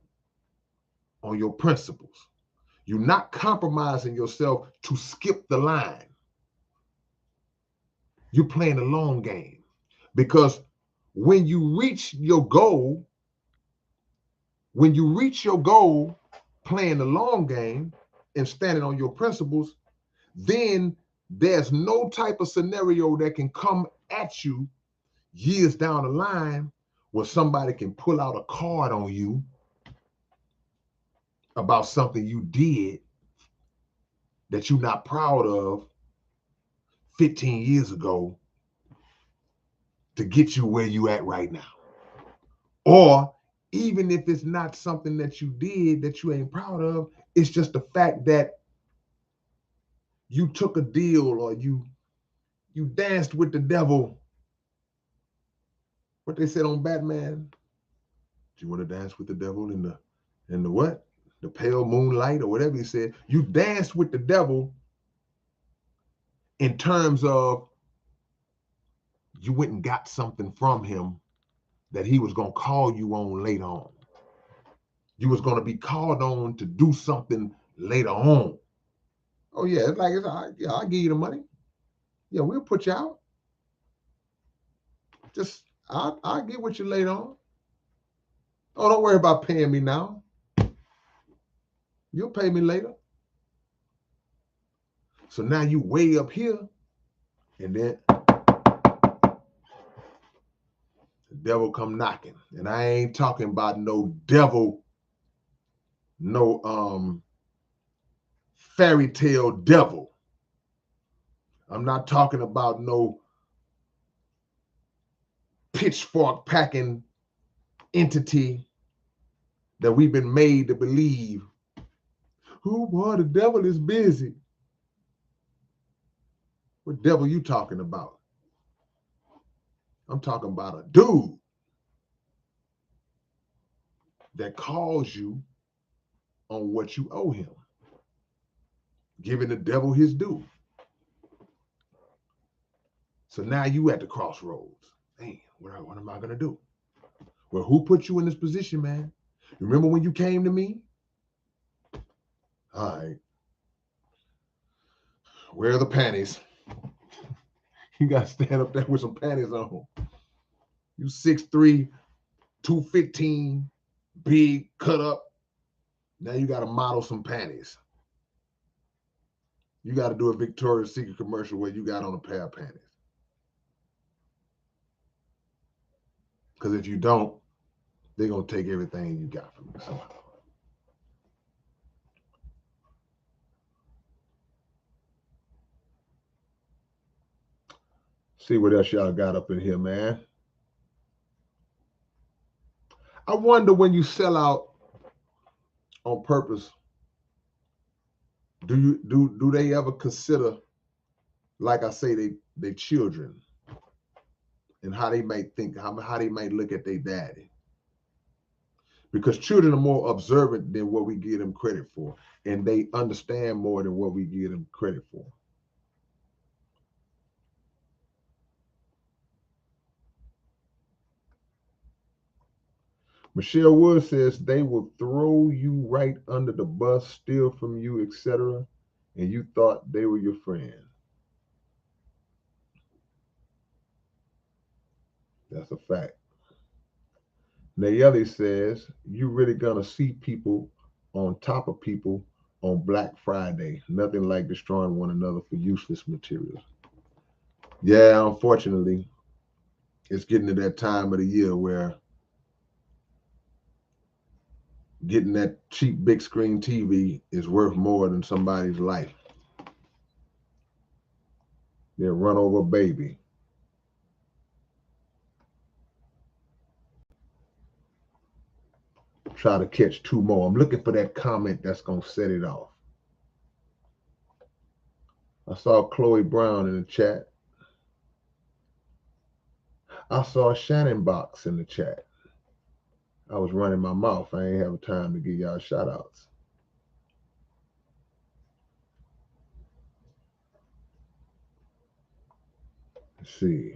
[SPEAKER 1] on your principles. You're not compromising yourself to skip the line. You're playing a long game, because when you reach your goal, playing the long game and standing on your principles, then there's no type of scenario that can come at you years down the line where somebody can pull out a card on you about something you did that you're not proud of 15 years ago to get you where you at right now. Or even if it's not something that you did that you ain't proud of, it's just the fact that you took a deal, or you danced with the devil. What they said on Batman? Do you want to dance with the devil in the what? The pale moonlight, or whatever he said. You danced with the devil in terms of you went and got something from him that he was going to call you on later on. You was going to be called on to do something later on. Oh yeah, yeah, I'll give you the money. Yeah, we'll put you out. Just I'll get with you later on. Oh, don't worry about paying me now. You'll pay me later. So now you way up here, and then the devil come knocking. And I ain't talking about no devil, no fairy tale devil. I'm not talking about no pitchfork packing entity that we've been made to believe. Oh boy, the devil is busy. What devil you talking about? I'm talking about a dude that calls you on what you owe him, giving the devil his due. So now you at the crossroads. Man, what am I gonna do? Well, who put you in this position, man? Remember when you came to me? All right. Where are the panties? You got to stand up there with some panties on. You 6'3", 215, big, cut up. Now you got to model some panties. You got to do a Victoria's Secret commercial where you got on a pair of panties. Because if you don't, they're going to take everything you got from you somehow. See what else y'all got up in here, man. I wonder, when you sell out on purpose, do they ever consider, like I say, they children, and how they might think, how they might look at their daddy? Because children are more observant than what we give them credit for, and they understand more than what we give them credit for. Michelle Wood says they will throw you right under the bus, steal from you, etc. And you thought they were your friend. That's a fact. Nayeli says, you really gonna see people on top of people on Black Friday. Nothing like destroying one another for useless materials. Yeah, unfortunately, it's getting to that time of the year where getting that cheap big screen TV is worth more than somebody's life. They'll run over a baby. Try to catch two more. I'm looking for that comment that's going to set it off. I saw Chloe Brown in the chat. I saw Shannon Box in the chat. I was running my mouth. I ain't have time to give y'all shout outs. Let's see.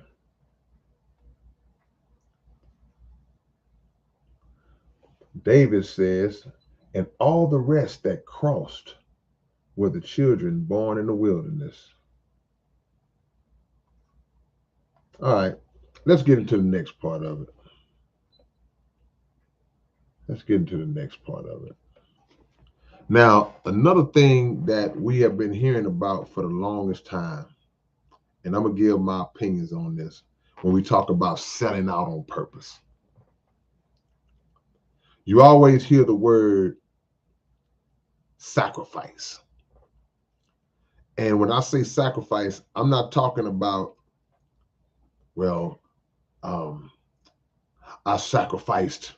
[SPEAKER 1] David says, and all the rest that crossed were the children born in the wilderness. All right, let's get into the next part of it. Let's get into the next part of it. Now, another thing that we have been hearing about for the longest time, and I'm going to give my opinions on this when we talk about selling out on purpose. You always hear the word sacrifice. And when I say sacrifice, I'm not talking about, well, I sacrificed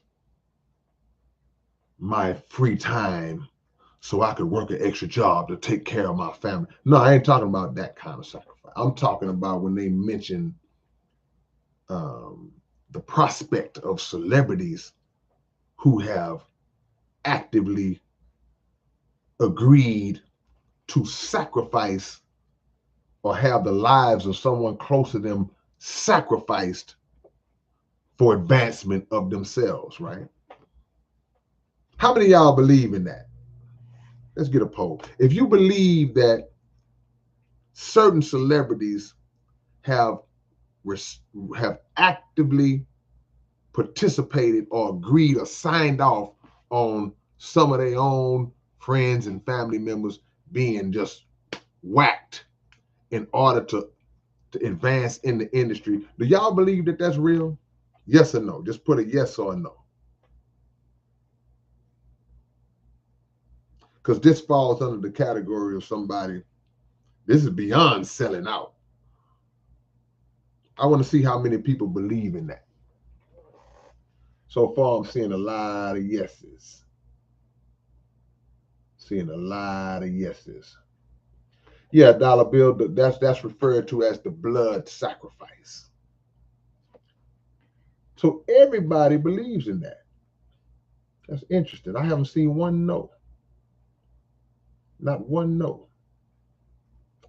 [SPEAKER 1] my free time so I could work an extra job to take care of my family. No, I ain't talking about that kind of sacrifice. I'm talking about when they mention the prospect of celebrities who have actively agreed to sacrifice or have the lives of someone close to them sacrificed for advancement of themselves, right? How many of y'all believe in that? Let's get a poll. If you believe that certain celebrities have actively participated or agreed or signed off on some of their own friends and family members being just whacked in order to advance in the industry, do y'all believe that that's real? Yes or no? Just put a yes or a no. Because this falls under the category of somebody, this is beyond selling out. I want to see how many people believe in that. So far, I'm seeing a lot of yeses. Seeing a lot of yeses. Yeah, dollar bill, that's referred to as the blood sacrifice. So everybody believes in that. That's interesting. I haven't seen one no. Not one no.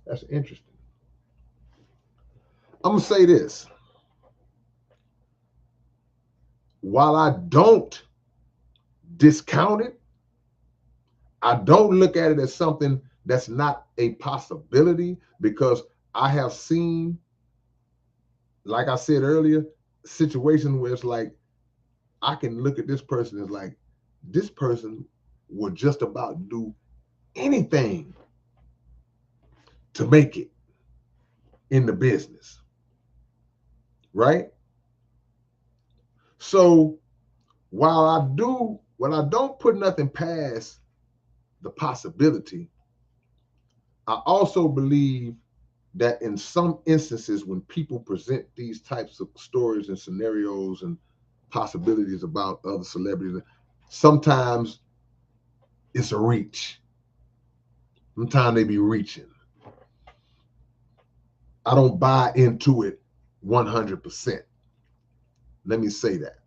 [SPEAKER 1] That's interesting. I'm going to say this. While I don't discount it, I don't look at it as something that's not a possibility, because I have seen, like I said earlier, situations where it's like, I can look at this person as like, this person would just about do anything to make it in the business, right? So while I don't put nothing past the possibility, I also believe that in some instances, when people present these types of stories and scenarios and possibilities about other celebrities, sometimes it's a reach. Sometimes they be reaching. I don't buy into it 100%. Let me say that.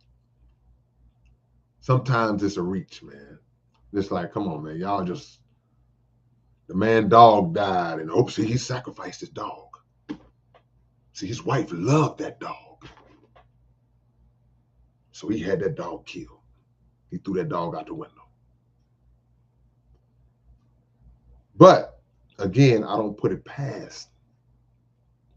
[SPEAKER 1] Sometimes it's a reach, man. It's like, come on, man, y'all just, the man dog died, and oops, he sacrificed his dog. See, his wife loved that dog, so he had that dog killed. He threw that dog out the window. But again, I don't put it past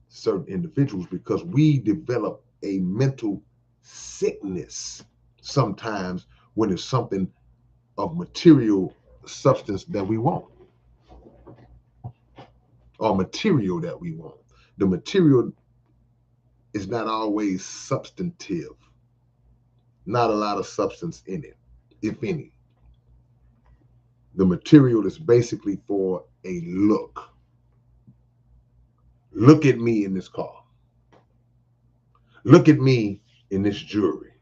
[SPEAKER 1] certain individuals because we develop a mental sickness sometimes when it's something of material substance that we want or material that we want. The material is not always substantive, not a lot of substance in it, if any. The material is basically for a look. Look at me in this car. Look at me in this jewelry.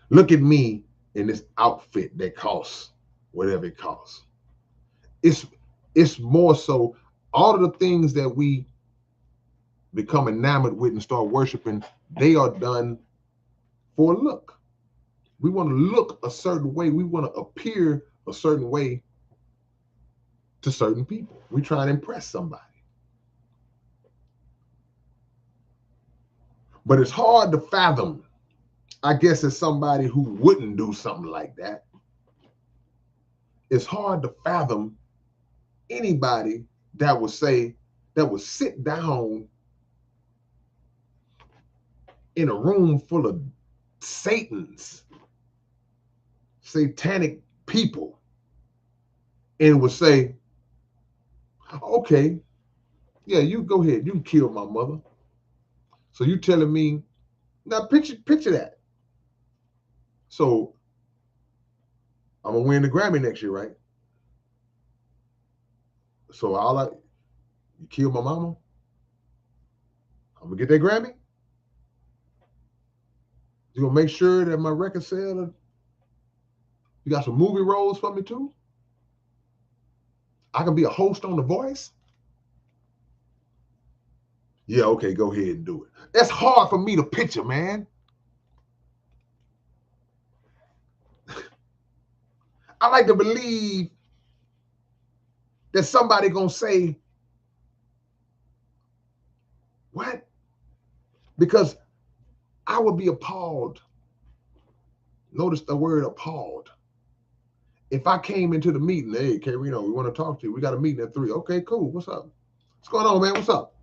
[SPEAKER 1] Look at me in this outfit that costs whatever it costs. It's more so all of the things that we become enamored with and start worshiping, they are done for a look. We want to look a certain way. We want to appear a certain way to certain people. We try and impress somebody. But it's hard to fathom, I guess, as somebody who wouldn't do something like that. It's hard to fathom anybody that would sit down in a room full of satanic people, and would say, okay, yeah, you go ahead, you can kill my mother. So you telling me, now picture that. So I'm gonna win the Grammy next year, right? So you kill my mama, I'm gonna get that Grammy. You gonna make sure that my record sale, you got some movie roles for me too? I can be a host on The Voice? Yeah, okay, go ahead and do it. That's hard for me to picture, man. I like to believe that somebody gonna say, what? Because I would be appalled. Notice the word appalled. If I came into the meeting, hey, K-Rino, we want to talk to you. We got a meeting at 3. Okay, cool. What's up? What's going on, man? What's up?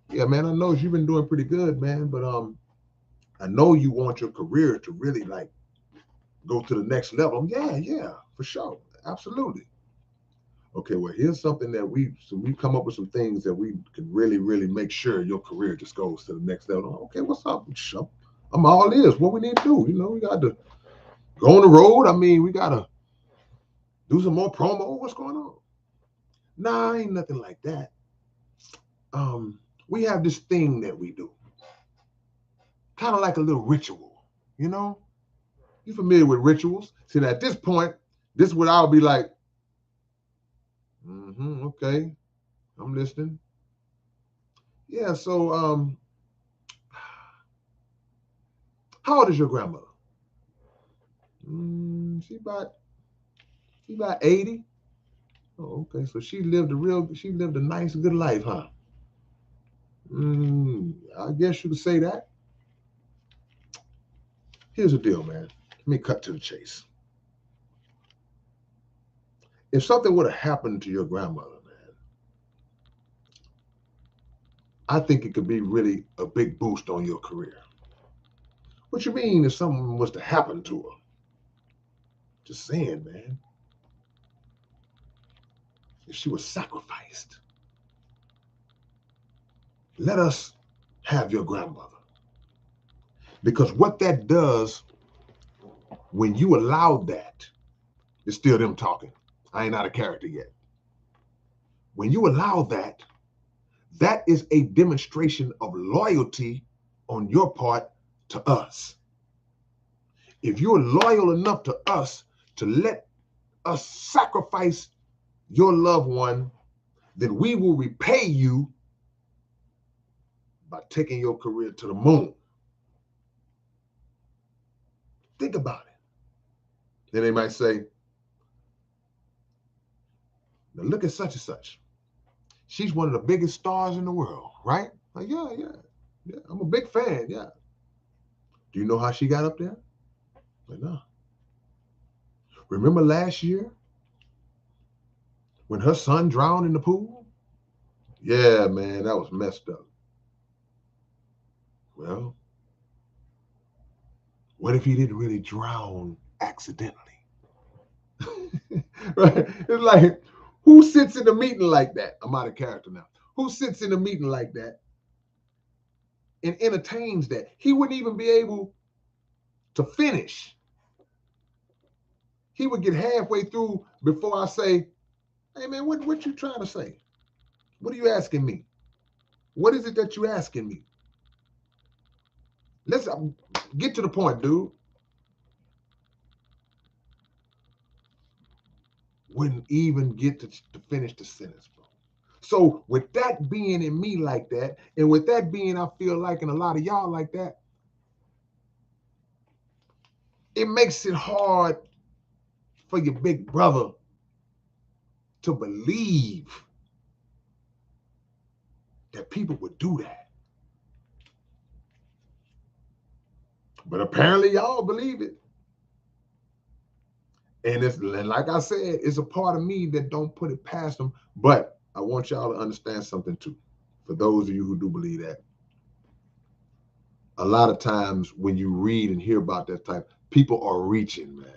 [SPEAKER 1] Yeah, man, I know you've been doing pretty good, man, but I know you want your career to really like go to the next level. Yeah, for sure. Absolutely. Okay, well, here's something that we come up with some things that we can really, really make sure your career just goes to the next level. Okay, what's up? I'm all ears. What we need to do? We got to go on the road. I mean, we got to do some more promo. What's going on? Nah, ain't nothing like that. We have this thing that we do, kind of like a little ritual. You familiar with rituals? See, at this point, this is what I'll be like. Okay, I'm listening. Yeah, so how old is your grandmother? She about 80. Oh, okay. So she lived a nice, good life, huh? I guess you could say that. Here's the deal, man. Let me cut to the chase. If something would have happened to your grandmother, man, I think it could be really a big boost on your career. What you mean if something was to happen to her? Just saying, man. If she was sacrificed, let us have your grandmother. Because what that does, when you allow that, it's still them talking. I ain't out of character yet. When you allow that, that is a demonstration of loyalty on your part to us. If you're loyal enough to us to let us sacrifice your loved one, then we will repay you by taking your career to the moon. Think about it. Then they might say, now look at such and such. She's one of the biggest stars in the world, right? Like, yeah. I'm a big fan, yeah. Do you know how she got up there? But no. Remember last year when her son drowned in the pool? Yeah, man, that was messed up. Well, what if he didn't really drown accidentally? Right? It's like, who sits in a meeting like that? I'm out of character now. Who sits in a meeting like that and entertains that? He wouldn't even be able to finish. He would get halfway through before I say, hey man, what you trying to say? What are you asking me? What is it that you asking me? Let's get to the point, dude. Wouldn't even get to finish the sentence, bro. So with that being in me like that, and with that being, I feel like in a lot of y'all like that, it makes it hard for your big brother to believe that people would do that. But apparently y'all believe it. And like I said, it's a part of me that don't put it past them. But I want y'all to understand something too. For those of you who do believe that, a lot of times when you read and hear about that type, people are reaching, man.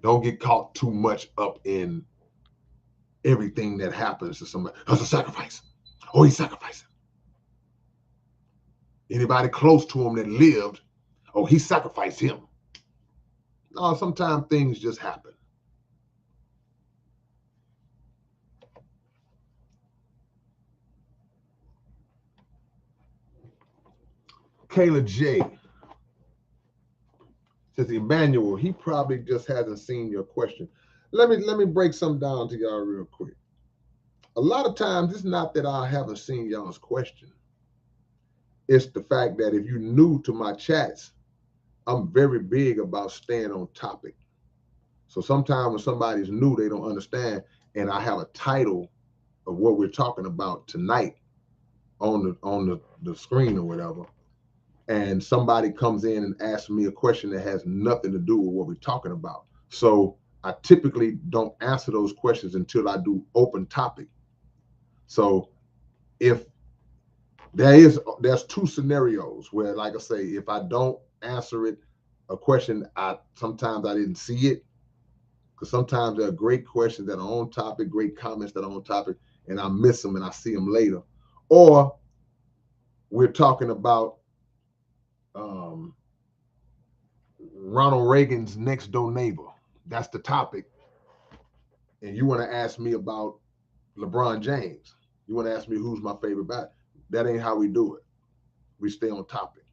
[SPEAKER 1] Don't get caught too much up in everything that happens to somebody. That's a sacrifice. Oh, he's sacrificing. Anybody close to him that lived, oh, he sacrificed him. No, sometimes things just happen. Kayla J says, Emmanuel, he probably just hasn't seen your question. Let me break some down to y'all real quick. A lot of times it's not that I haven't seen y'all's question. It's the fact that if you're new to my chats, I'm very big about staying on topic. So sometimes when somebody's new, they don't understand, and I have a title of what we're talking about tonight on the screen or whatever, and somebody comes in and asks me a question that has nothing to do with what we're talking about. So I typically don't answer those questions until I do open topic. So if there's two scenarios where, like I say, if I don't answer it, a question I sometimes I didn't see it, because sometimes there are great questions that are on topic, great comments that are on topic, and I miss them and I see them later. Or we're talking about um, Ronald Reagan's next door neighbor. That's the topic. And you want to ask me about LeBron James. You want to ask me who's my favorite batter. That ain't how we do it. We stay on topic.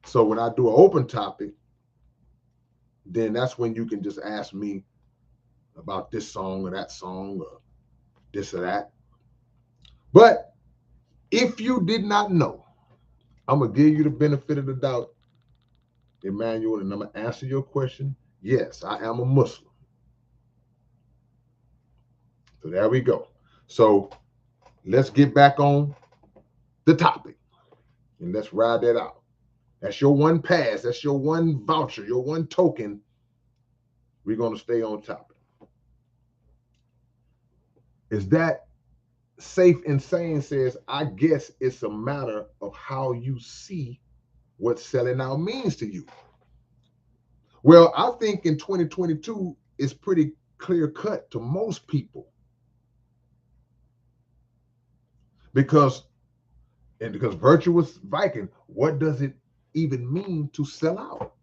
[SPEAKER 1] So when I do an open topic, then that's when you can just ask me about this song or that song or this or that. But if you did not know, I'm going to give you the benefit of the doubt, Emmanuel, and I'm going to answer your question. Yes, I am a Muslim. So there we go. So let's get back on the topic and let's ride that out. That's your one pass. That's your one voucher, your one token. We're going to stay on topic. Is that safe and sane? Says, I guess it's a matter of how you see what selling out means to you. Well, I think in 2022, it's pretty clear cut to most people because Virtuous Viking, what does it even mean to sell out?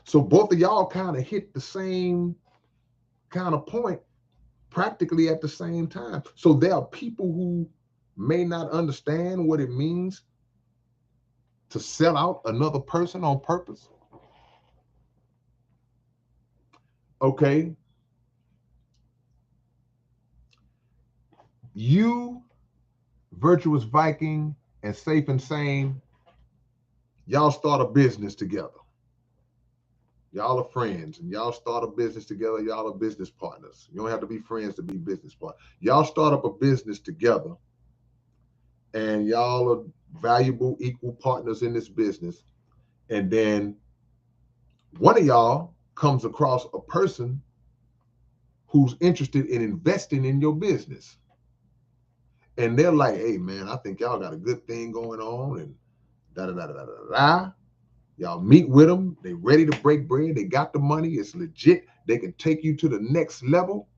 [SPEAKER 1] So both of y'all kind of hit the same kind of point practically at the same time. So there are people who may not understand what it means to sell out another person on purpose. Okay. You, Virtuous Viking, and Safe and Sane, y'all start a business together. Y'all are friends and y'all start a business together. Y'all are business partners. You don't have to be friends to be business partners. Y'all start up a business together and y'all are valuable, equal partners in this business. And then one of y'all comes across a person who's interested in investing in your business. And they're like, hey, man, I think y'all got a good thing going on. And da da da da da da. Y'all meet with them. They ready to break bread. They got the money. It's legit. They can take you to the next level.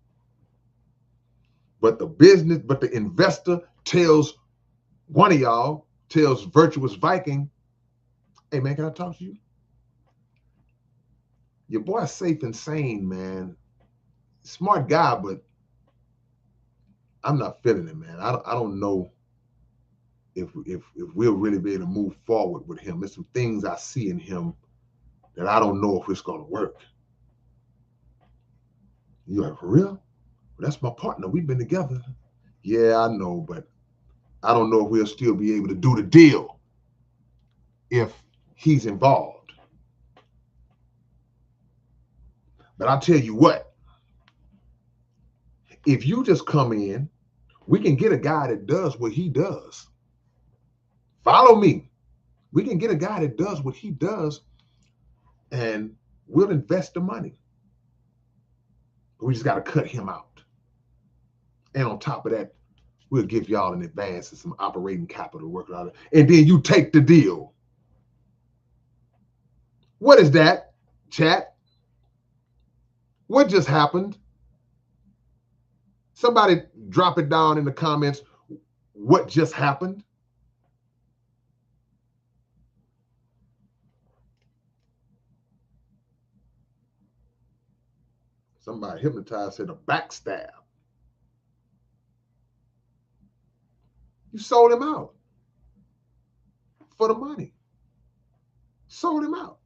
[SPEAKER 1] But the investor tells one of y'all, tells Virtuous Viking, hey, man, can I talk to you? Your boy's safe and sane, man. Smart guy, but I'm not feeling it, man. I don't know if we'll really be able to move forward with him. There's some things I see in him that I don't know if it's going to work. You like, for real? Well, that's my partner. We've been together. Yeah, I know, but I don't know if we'll still be able to do the deal if he's involved. But I'll tell you what, if you just come in, we can get a guy that does what he does. Follow me. We can get a guy that does what he does, and we'll invest the money. We just got to cut him out. And on top of that, we'll give y'all an advance and some operating capital to work out. And then you take the deal. What is that, chat? What just happened? Somebody drop it down in the comments. What just happened? Somebody hypnotized said a backstab. You sold him out for the money. Sold him out.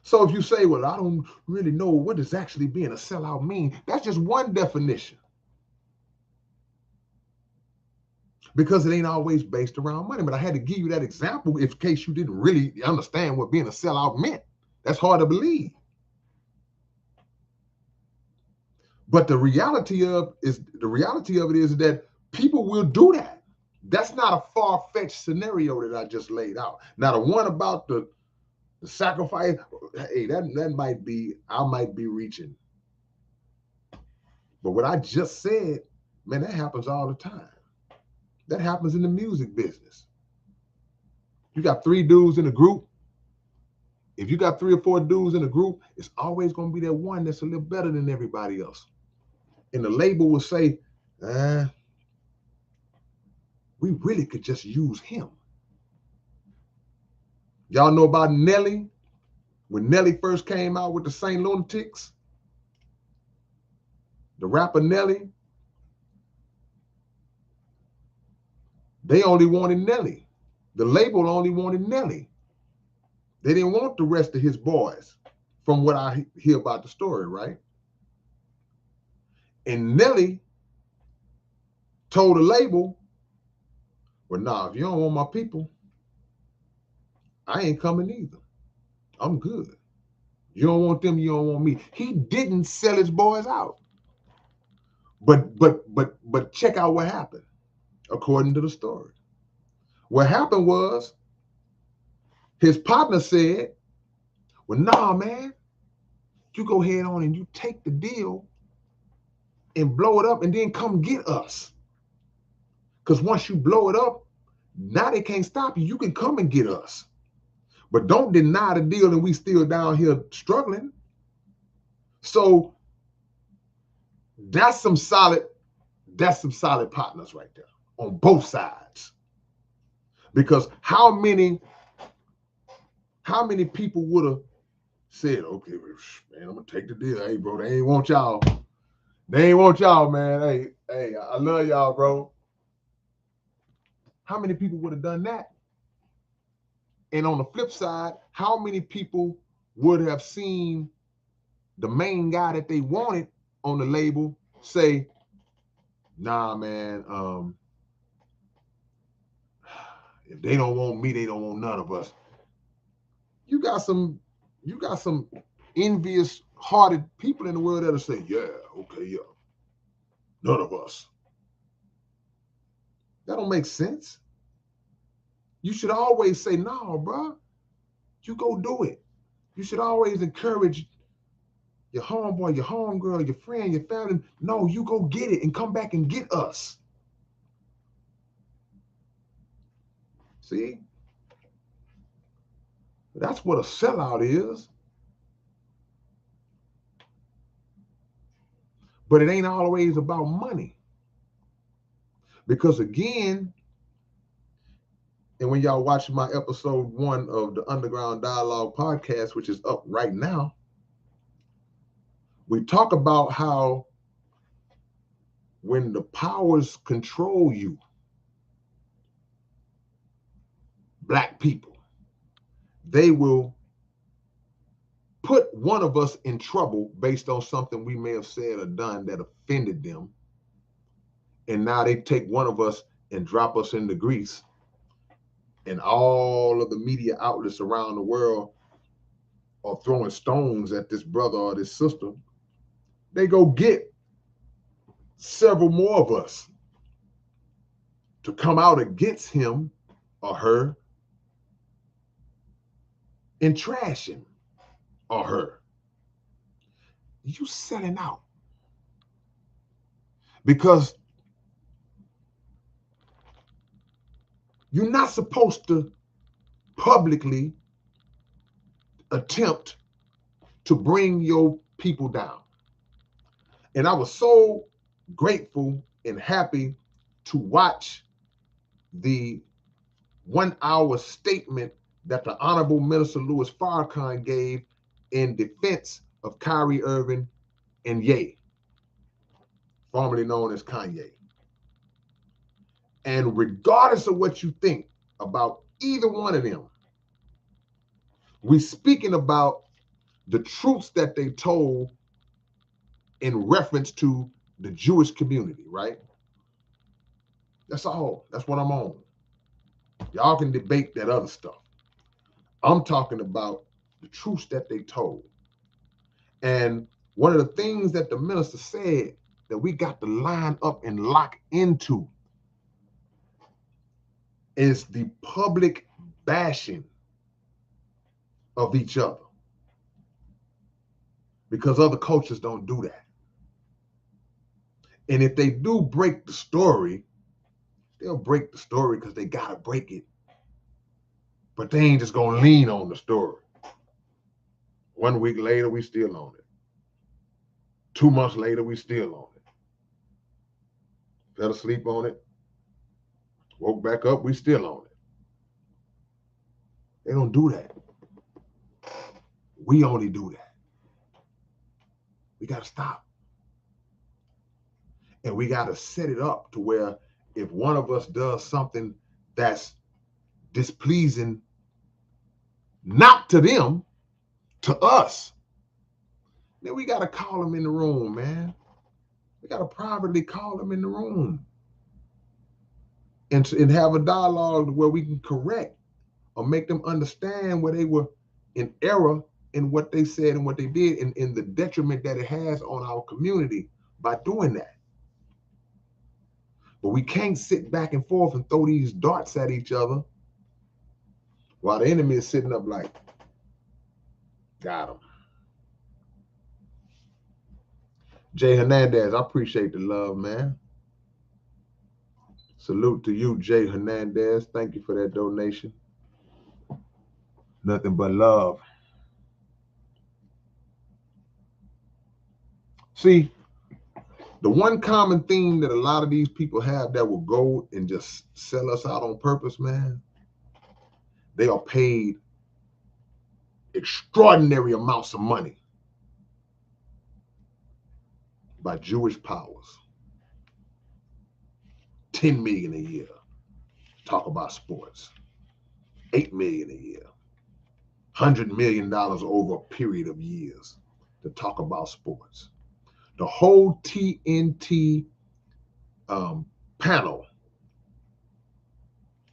[SPEAKER 1] So if you say, well, I don't really know what does actually being a sellout mean, that's just one definition. Because it ain't always based around money. But I had to give you that example in case you didn't really understand what being a sellout meant. That's hard to believe. But the reality of it is that people will do that. That's not a far-fetched scenario that I just laid out. Now, the one about the sacrifice, hey, that might be, I might be reaching. But what I just said, man, that happens all the time. That happens in the music business. You got 3 dudes in a group. If you got 3 or 4 dudes in a group, it's always going to be that one that's a little better than everybody else. And the label will say, we really could just use him. Y'all know about Nelly? When Nelly first came out with the Saint Lunatics, the rapper Nelly, they only wanted Nelly. The label only wanted Nelly. They didn't want the rest of his boys, from what I hear about the story, right? And Nelly told the label, well, nah, if you don't want my people, I ain't coming either. I'm good. You don't want them, you don't want me. He didn't sell his boys out. But check out what happened, according to the story. What happened was his partner said, well, nah, man, you go ahead on and you take the deal and blow it up and then come get us. Because once you blow it up, now they can't stop you. You can come and get us. But don't deny the deal and we still down here struggling. So that's some solid partners right there on both sides. Because how many people would have said, okay, man, I'm gonna take the deal. Hey, bro, they ain't want y'all. They ain't want y'all, man. Hey, I love y'all, bro. How many people would have done that? And on the flip side, how many people would have seen the main guy that they wanted on the label say, nah, man, if they don't want me, they don't want none of us. You got some envious hearted people in the world that'll say, yeah, okay, yeah. None of us. That don't make sense. You should always say, no, bro. you go do it. You should always encourage your homeboy, your homegirl, your friend, your family. No, you go get it and come back and get us. See? That's what a sellout is. But it ain't always about money. Because again, and when y'all watch my episode 1 of the Underground Dialogue podcast, which is up right now, we talk about how when the powers control you, black people, they will put one of us in trouble based on something we may have said or done that offended them. And now they take one of us and drop us in the grease. And all of the media outlets around the world are throwing stones at this brother or this sister. They go get several more of us to come out against him or her and trash him or her. You selling out. Because you're not supposed to publicly attempt to bring your people down. And I was so grateful and happy to watch the 1 hour statement that the Honorable Minister Louis Farrakhan gave in defense of Kyrie Irving and Ye, formerly known as Kanye. And regardless of what you think about either one of them, we're speaking about the truths that they told in reference to the Jewish community, right? That's all. That's what I'm on. Y'all can debate that other stuff. I'm talking about the truths that they told. And one of the things that the minister said that we got to line up and lock into is the public bashing of each other. Because other cultures don't do that. And if they do break the story, they'll break the story because they got to break it. But they ain't just going to lean on the story. 1 week later, we still on it. 2 months later, we still on it. Fell asleep on it. Woke back up, we still on it. They don't do that. We only do that. We got to stop. And we got to set it up to where if one of us does something that's displeasing, not to them, to us, then we got to call them in the room, man. We got to privately call them in the room and have a dialogue where we can correct or make them understand where they were in error in what they said and what they did and in the detriment that it has on our community by doing that. But we can't sit back and forth and throw these darts at each other while the enemy is sitting up like, got him. Jay Hernandez, I appreciate the love, man. Salute to you, Jay Hernandez. Thank you for that donation. Nothing but love. See, the one common theme that a lot of these people have that will go and just sell us out on purpose, man, they are paid extraordinary amounts of money by Jewish powers. 10 million a year. Talk about sports. 8 million a year. $100 million over a period of years to talk about sports. The whole TNT panel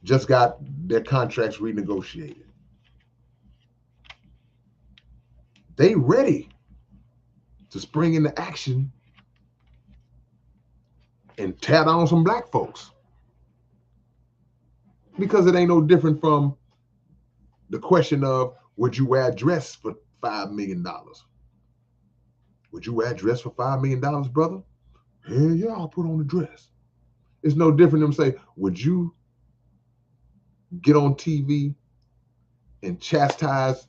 [SPEAKER 1] just got their contracts renegotiated. They ready to spring into action and tear down some black folks. Because it ain't no different from the question of Would you wear a dress for $5 million? Would you wear a dress for $5 million, brother? Hell yeah, I'll put on a dress. It's no different than say, would you get on TV and chastise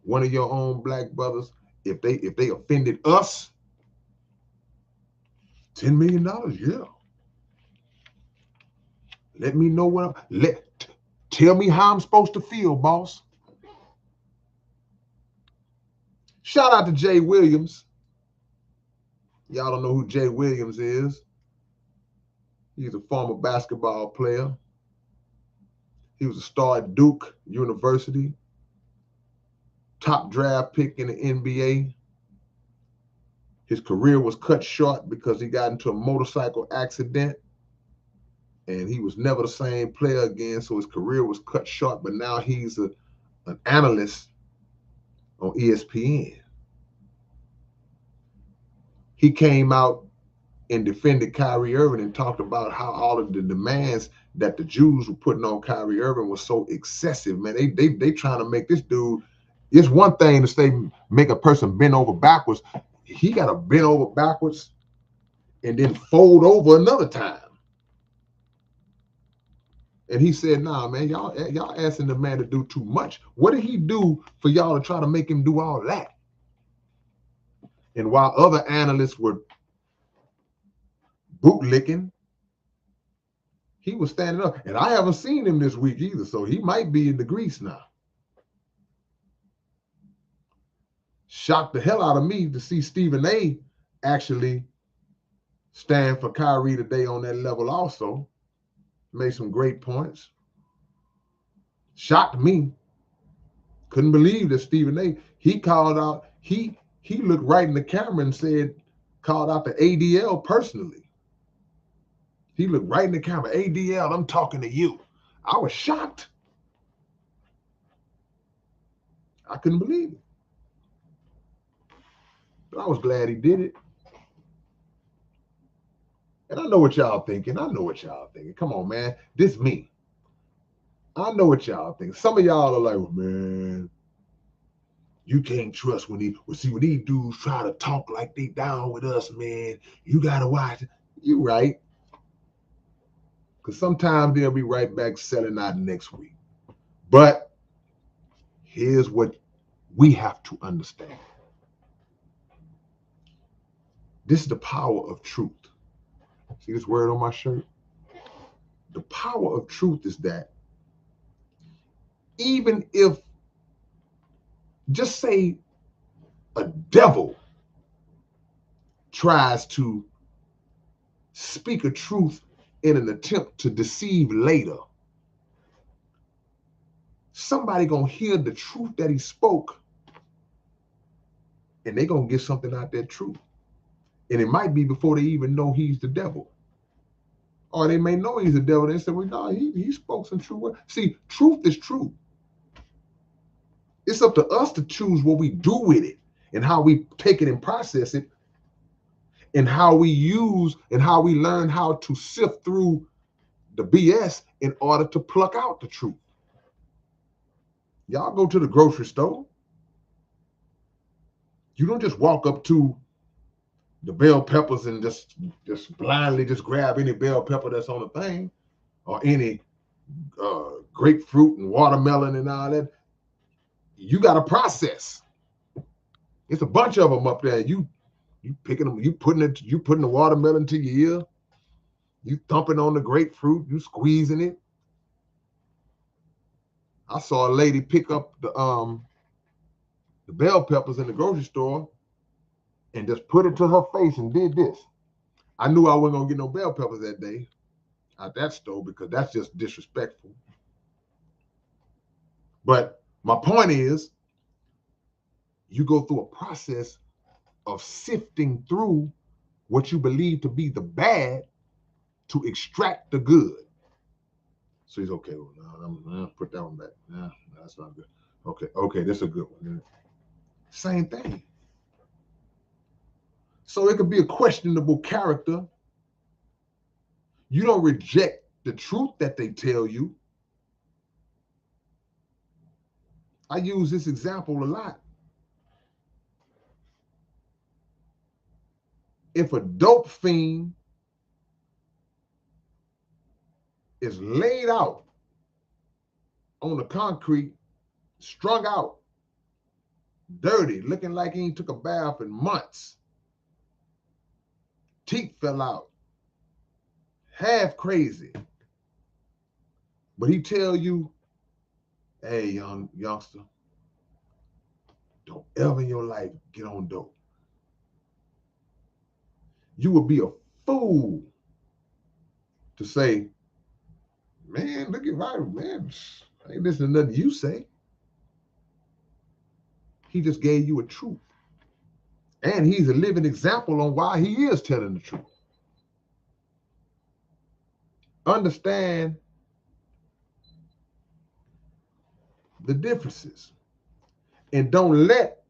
[SPEAKER 1] one of your own black brothers if they offended us? $10 million, yeah. Let me know tell me how I'm supposed to feel, boss. Shout out to Jay Williams. Y'all don't know who Jay Williams is. He's a former basketball player. He was a star at Duke University, top draft pick in the NBA. His career was cut short because he got into a motorcycle accident and he was never the same player again. So his career was cut short, but now he's an analyst on ESPN. He came out and defended Kyrie Irving and talked about how all of the demands that the Jews were putting on Kyrie Irving was so excessive, man. They trying to make this dude. It's one thing to say make a person bend over backwards. He got to bend over backwards and then fold over another time. And he said, nah, man, y'all asking the man to do too much. What did he do for y'all to try to make him do all that? And while other analysts were bootlicking, he was standing up. And I haven't seen him this week either, so he might be in the grease now. Shocked the hell out of me to see Stephen A. actually stand for Kyrie today on that level also. Made some great points. Shocked me. Couldn't believe that Stephen A. He called out, he looked right in the camera and called out the ADL personally. He looked right in the camera. ADL, I'm talking to you. I was shocked. I couldn't believe it. But I was glad he did it. And I know what y'all thinking. Come on, man. This me. I know what y'all think. Some of y'all are like, well, man, you can't trust when these dudes try to talk like they down with us, man. You gotta watch it. You right. Because sometimes they'll be right back selling out next week. But here's what we have to understand. This is the power of truth. See this word on my shirt? The power of truth is that even if, just say, a devil tries to speak a truth in an attempt to deceive later, somebody gonna hear the truth that he spoke and they gonna get something out that truth. And it might be before they even know he's the devil. Or they may know he's the devil. They say, well, no, he spoke some true words. See, truth is true. It's up to us to choose what we do with it and how we take it and process it and how we use and how we learn how to sift through the BS in order to pluck out the truth. Y'all go to the grocery store. You don't just walk up to the bell peppers and just blindly just grab any bell pepper that's on the thing or any grapefruit and watermelon and all that. You got to process. It's a bunch of them up there. You picking them, you putting the watermelon to your ear, you thumping on the grapefruit, you squeezing it. I saw a lady pick up the bell peppers in the grocery store and just put it to her face and did this. I knew I wasn't gonna get no bell peppers that day at that store because that's just disrespectful. But my point is, you go through a process of sifting through what you believe to be the bad to extract the good. So he's okay. Well, no, put that one back. No, that's not good. Okay, that's a good one. Same thing. So it could be a questionable character. You don't reject the truth that they tell you. I use this example a lot. If a dope fiend is laid out on the concrete, strung out, dirty, looking like he ain't took a bath in months, teeth fell out, half crazy, but he tell you, hey, youngster, don't ever in your life get on dope. You would be a fool to say, man, look at right, man. I ain't listening to nothing you say. He just gave you a truth. And he's a living example on why he is telling the truth. Understand the differences. And don't let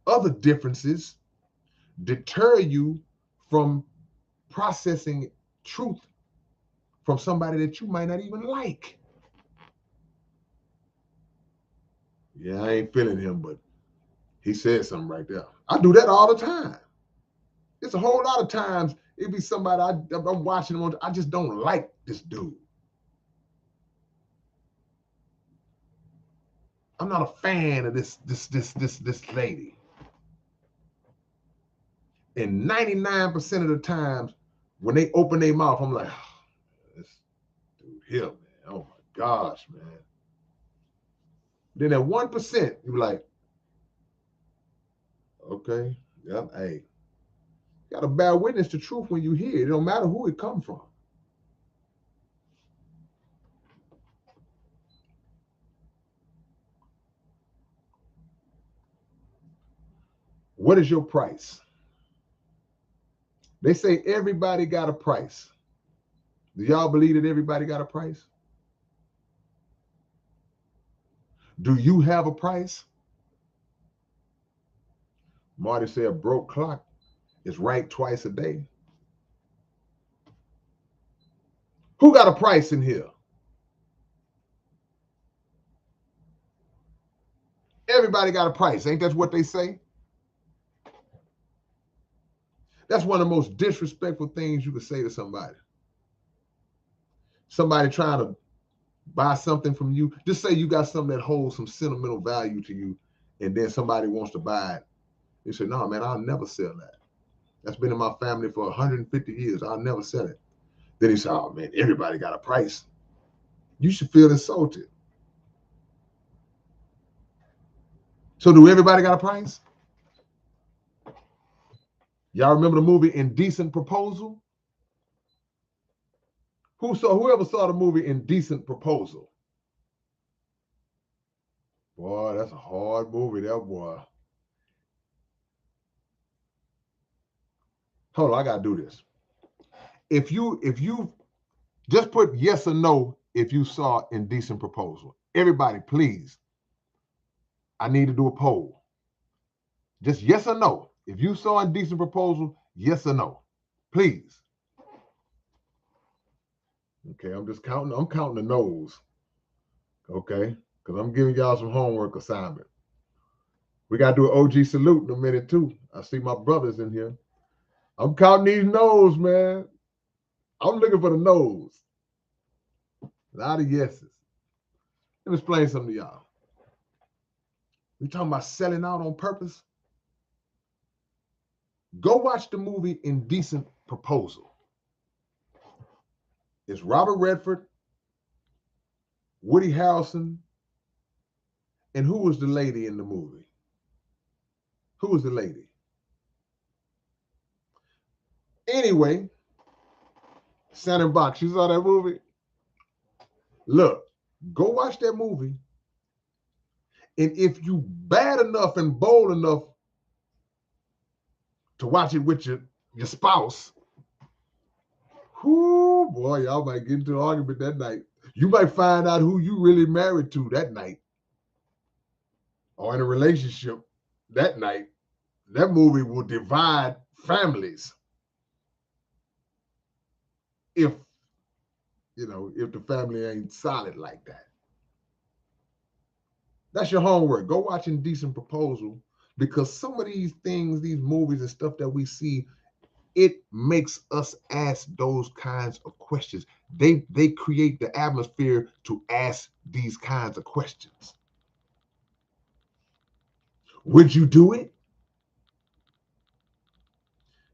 [SPEAKER 1] other differences deter you from processing truth from somebody that you might not even like. Yeah, I ain't feeling him, but he said something right there. I do that all the time. It's a whole lot of times it be somebody I'm watching them. I just don't like this dude. I'm not a fan of this lady. And 99% of the times when they open their mouth, I'm like, oh, this dude here, man. Oh my gosh, man. Then at 1%, you're like, okay, yeah, hey, you gotta bear witness to truth when you hear it. It don't matter who it come from. What is your price? They say everybody got a price. Do y'all believe that everybody got a price? Do you have a price? Marty said a broke clock is right twice a day. Who got a price in here? Everybody got a price. Ain't that what they say? That's one of the most disrespectful things you could say to somebody. Somebody trying to buy something from you. Just say you got something that holds some sentimental value to you, and then somebody wants to buy it. You say, no, man, I'll never sell that. That's been in my family for 150 years. I'll never sell it. Then he said, oh, man, everybody got a price. You should feel insulted. So do everybody got a price? Y'all remember the movie Indecent Proposal? Whoever saw the movie Indecent Proposal? Boy, that's a hard movie, that boy. Hold on, I gotta do this. If you just put yes or no if you saw Indecent Proposal. Everybody, please. I need to do a poll. Just yes or no. If you saw Indecent Proposal, yes or no. Please. Okay, I'm just counting. I'm counting the no's. Okay, because I'm giving y'all some homework assignment. We got to do an OG salute in a minute too. I see my brothers in here. I'm counting these no's, man. I'm looking for the no's. A lot of yeses. Let me explain something to y'all. We talking about selling out on purpose? Go watch the movie Indecent Proposal. It's Robert Redford, Woody Harrelson, and who was the lady in the movie? Who was the lady? Anyway, Sandra Box, you saw that movie? Look, go watch that movie. And if you bad enough and bold enough to watch it with your spouse, whoo, boy, y'all might get into an argument that night. You might find out who you really married to that night or in a relationship that night. That movie will divide families if if the family ain't solid like that. That's your homework. Go watch Indecent Proposal, because some of these things, these movies and stuff that we see, it makes us ask those kinds of questions. They create the atmosphere to ask these kinds of questions. Would you do it?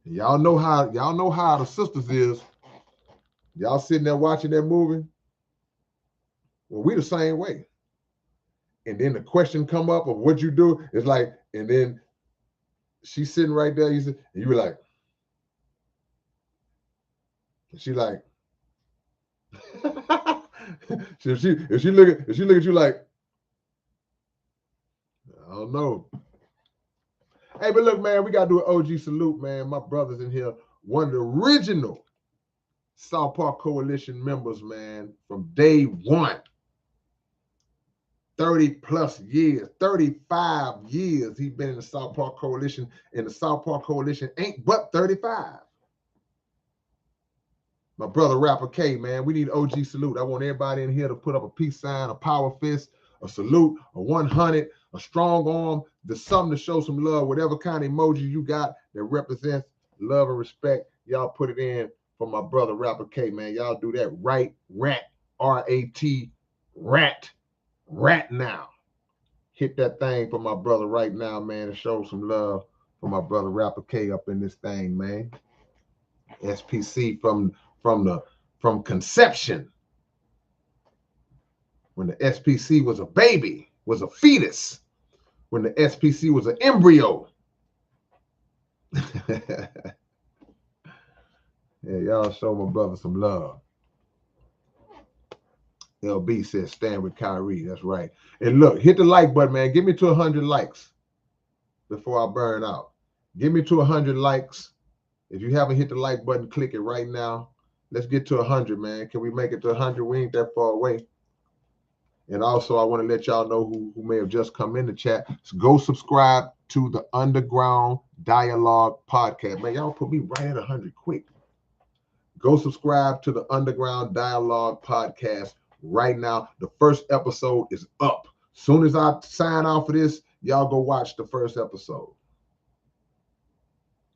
[SPEAKER 1] Y'all know how the sisters is. Y'all sitting there watching that movie. Well, we the same way. And then the question come up of what you do. It's like, and then she's sitting right there. And you were like, and she like, if she look at you like, I don't know. Hey, but look, man, we gotta do an OG salute, man. My brothers in here, one of the original South Park Coalition members, man, from day one. 30 plus years, 35 years he been in the South Park Coalition, and the South Park Coalition ain't but 35. My brother Rapper K, man, we need OG salute. I want everybody in here to put up a peace sign, a power fist, a salute, a 100, a strong arm, there's something to show some love, whatever kind of emoji you got that represents love and respect. Y'all put it in for my brother Rapper K, man. Y'all do that right, rat, R-A-T, rat now. Hit that thing for my brother right now, man, and show some love for my brother Rapper K up in this thing, man. SPC from conception, when the SPC was a baby, was a fetus, when the SPC was an embryo. Yeah, y'all show my brother some love. LB says stand with Kyrie. That's right. And look, hit the like button, man. Give me to 100 likes before I burn out. Give me to 100 likes. If you haven't hit the like button, click it right now. Let's get to 100, man. Can we make it to 100? We ain't that far away. And also, I want to let y'all know who may have just come in the chat. So go subscribe to the Underground Dialogue podcast. Man, y'all put me right at 100 quick. Go subscribe to the Underground Dialogue podcast right now. The first episode is up. Soon as I sign off of this, y'all go watch the first episode.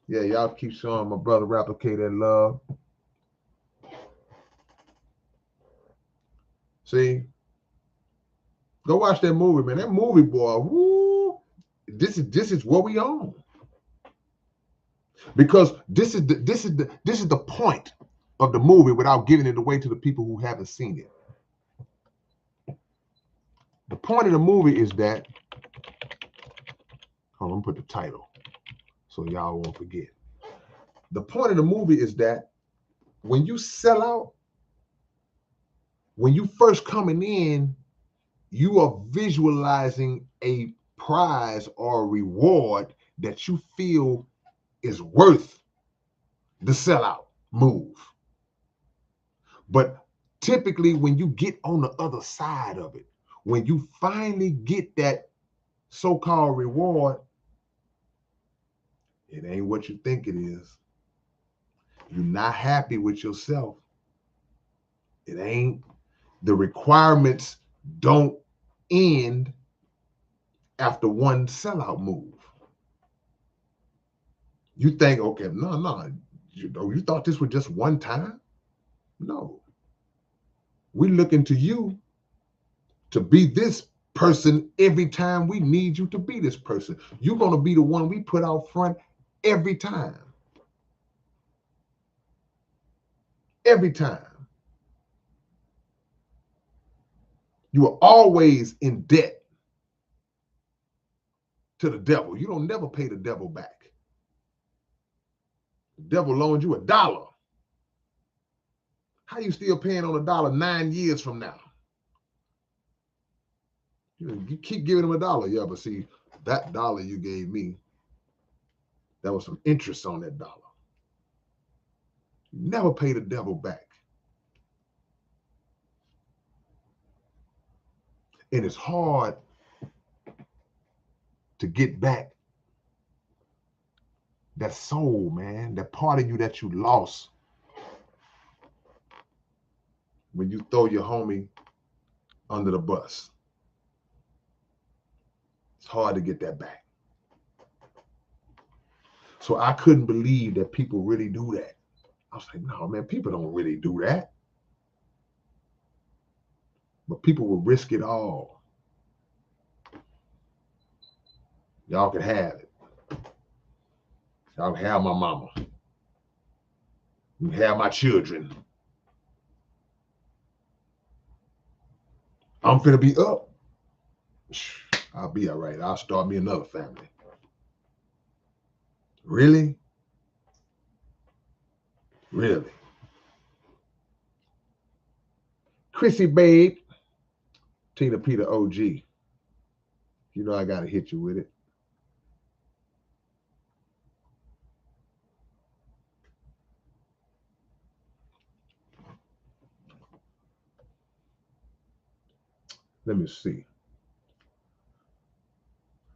[SPEAKER 1] Yeah, y'all keep showing my brother Replicate that love. See? Go watch that movie, man. That movie, boy, woo, this is what we own. Because this is the point of the movie without giving it away to the people who haven't seen it. The point of the movie is that, hold on, I'm put the title so y'all won't forget. The point of the movie is that when you sell out, when you first coming in, you are visualizing a prize or a reward that you feel is worth the sellout move. But typically when you get on the other side of it, when you finally get that so-called reward, it ain't what you think it is. You're not happy with yourself. It ain't. The requirements don't end after one sellout move. You think, okay, no, you thought this was just one time? No. We're looking to you to be this person every time we need you to be this person. You're going to be the one we put out front every time. Every time. You are always in debt to the devil. You don't never pay the devil back. The devil loaned you $1. How you still paying on $1 9 years from now? You keep giving him $1. Yeah, but see, that dollar you gave me, there was some interest on that dollar. You never pay the devil back. And it's hard to get back that soul, man, that part of you that you lost when you throw your homie under the bus. hard to get that back. So I couldn't believe that people really do that. I was like, no, man, people don't really do that. But people will risk it all. Y'all can have it. Y'all can have my mama. You can have my children. I'm finna be up. I'll be all right. I'll start me another family. Really? Really? Chrissy Babe, Tina Peter OG. You know I gotta hit you with it. Let me see.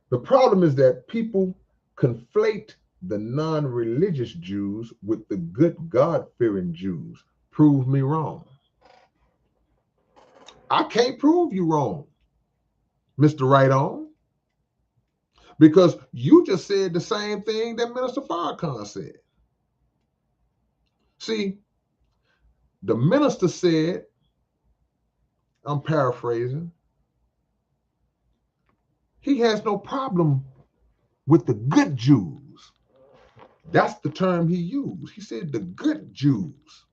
[SPEAKER 1] The problem is that people conflate the non-religious Jews with the good God-fearing Jews. Prove me wrong. I can't prove you wrong, Mr. Right On, because you just said the same thing that Minister Farrakhan said. See, the minister said, I'm paraphrasing, he has no problem with the good Jews. That's the term he used. He said the good Jews.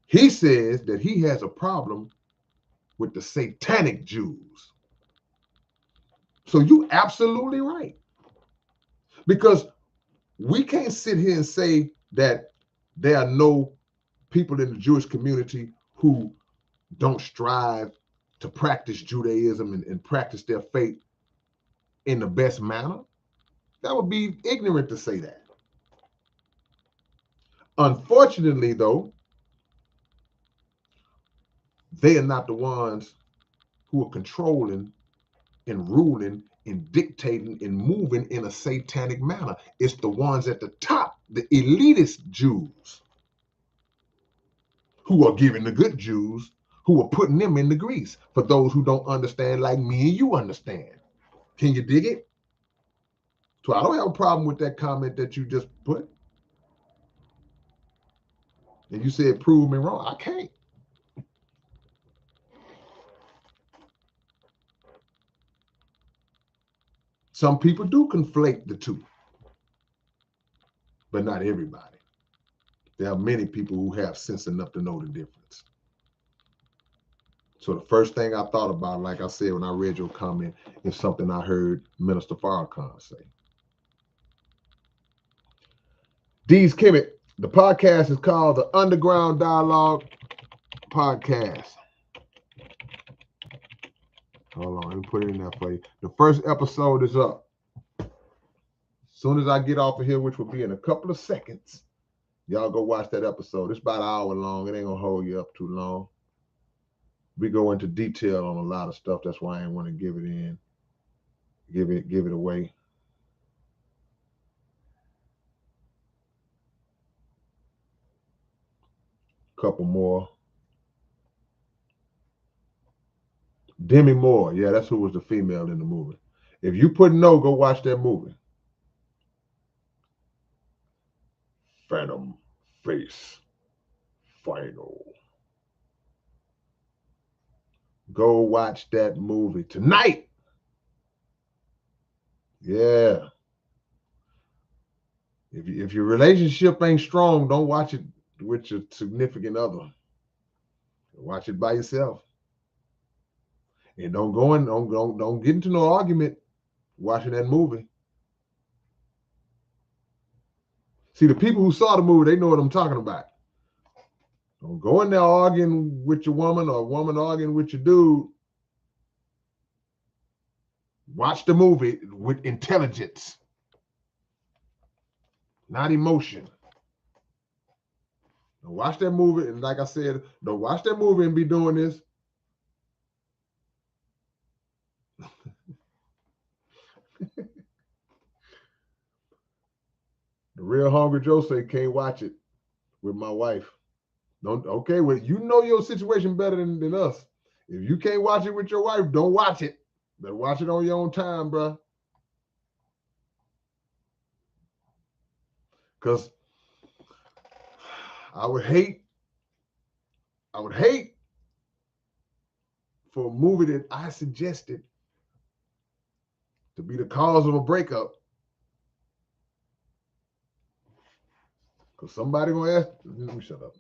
[SPEAKER 1] He says that he has a problem with the satanic Jews. So you absolutely right. Because we can't sit here and say that there are no people in the Jewish community who don't strive to practice Judaism and practice their faith in the best manner. That would be ignorant to say that. Unfortunately, though, they are not the ones who are controlling and ruling and dictating and moving in a satanic manner. It's the ones at the top, the elitist Jews, who are giving the good Jews, who are putting them in the grease. For those who don't understand, like me and you understand. Can you dig it? So I don't have a problem with that comment that you just put. And you said, prove me wrong. I can't. Some people do conflate the two, but not everybody. There are many people who have sense enough to know the difference. So the first thing I thought about, like I said, when I read your comment, is something I heard Minister Farrakhan say. Dee's Kemet, the podcast is called the Underground Dialogue Podcast. Hold on, let me put it in there for you. The first episode is up. As soon as I get off of here, which will be in a couple of seconds, y'all go watch that episode. It's about an hour long. It ain't gonna hold you up too long. We go into detail on a lot of stuff. That's why I didn't want to give it away. Couple more. Demi Moore. Yeah, that's who was the female in the movie. If you put no, go watch that movie. Phantom Face Final. Go watch that movie tonight. Yeah. If your relationship ain't strong, don't watch it with your significant other. Watch it by yourself. And don't get into no argument watching that movie. See, the people who saw the movie, they know what I'm talking about. Don't go in there arguing with your woman or a woman arguing with your dude. Watch the movie with intelligence, not emotion. Don't watch that movie, and like I said, don't watch that movie and be doing this. The real Hungry Joe say can't watch it with my wife. Don't okay, well, you know your situation better than us. If you can't watch it with your wife, don't watch it. Better watch it on your own time, bro. Because I would hate, I would hate for a movie that I suggested to be the cause of a breakup. Because somebody gonna ask, let me shut up.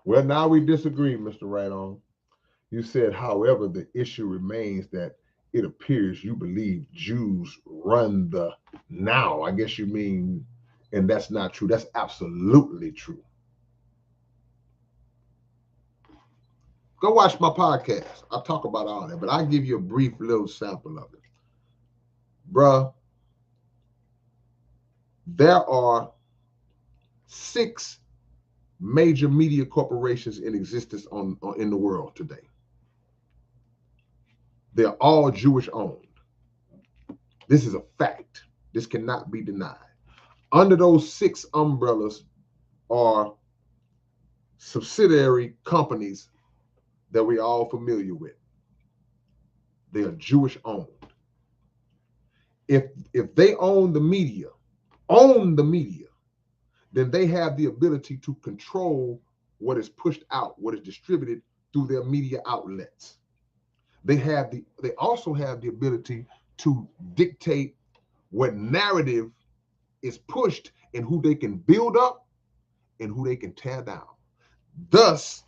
[SPEAKER 1] Well, now we disagree, Mr. Right On. You said, however, the issue remains that it appears you believe Jews run the now. I guess you mean, and that's not true. That's absolutely true. Go watch my podcast. I talk about all that, but I'll give you a brief little sample of it. Bruh, there are 6 major media corporations in existence in the world today. They're all Jewish owned. This is a fact. This cannot be denied. Under those 6 umbrellas are subsidiary companies that we're all familiar with. They are Jewish owned. If they own the media, then they have the ability to control what is pushed out, what is distributed through their media outlets. They also have the ability to dictate what narrative is pushed and who they can build up and who they can tear down. Thus,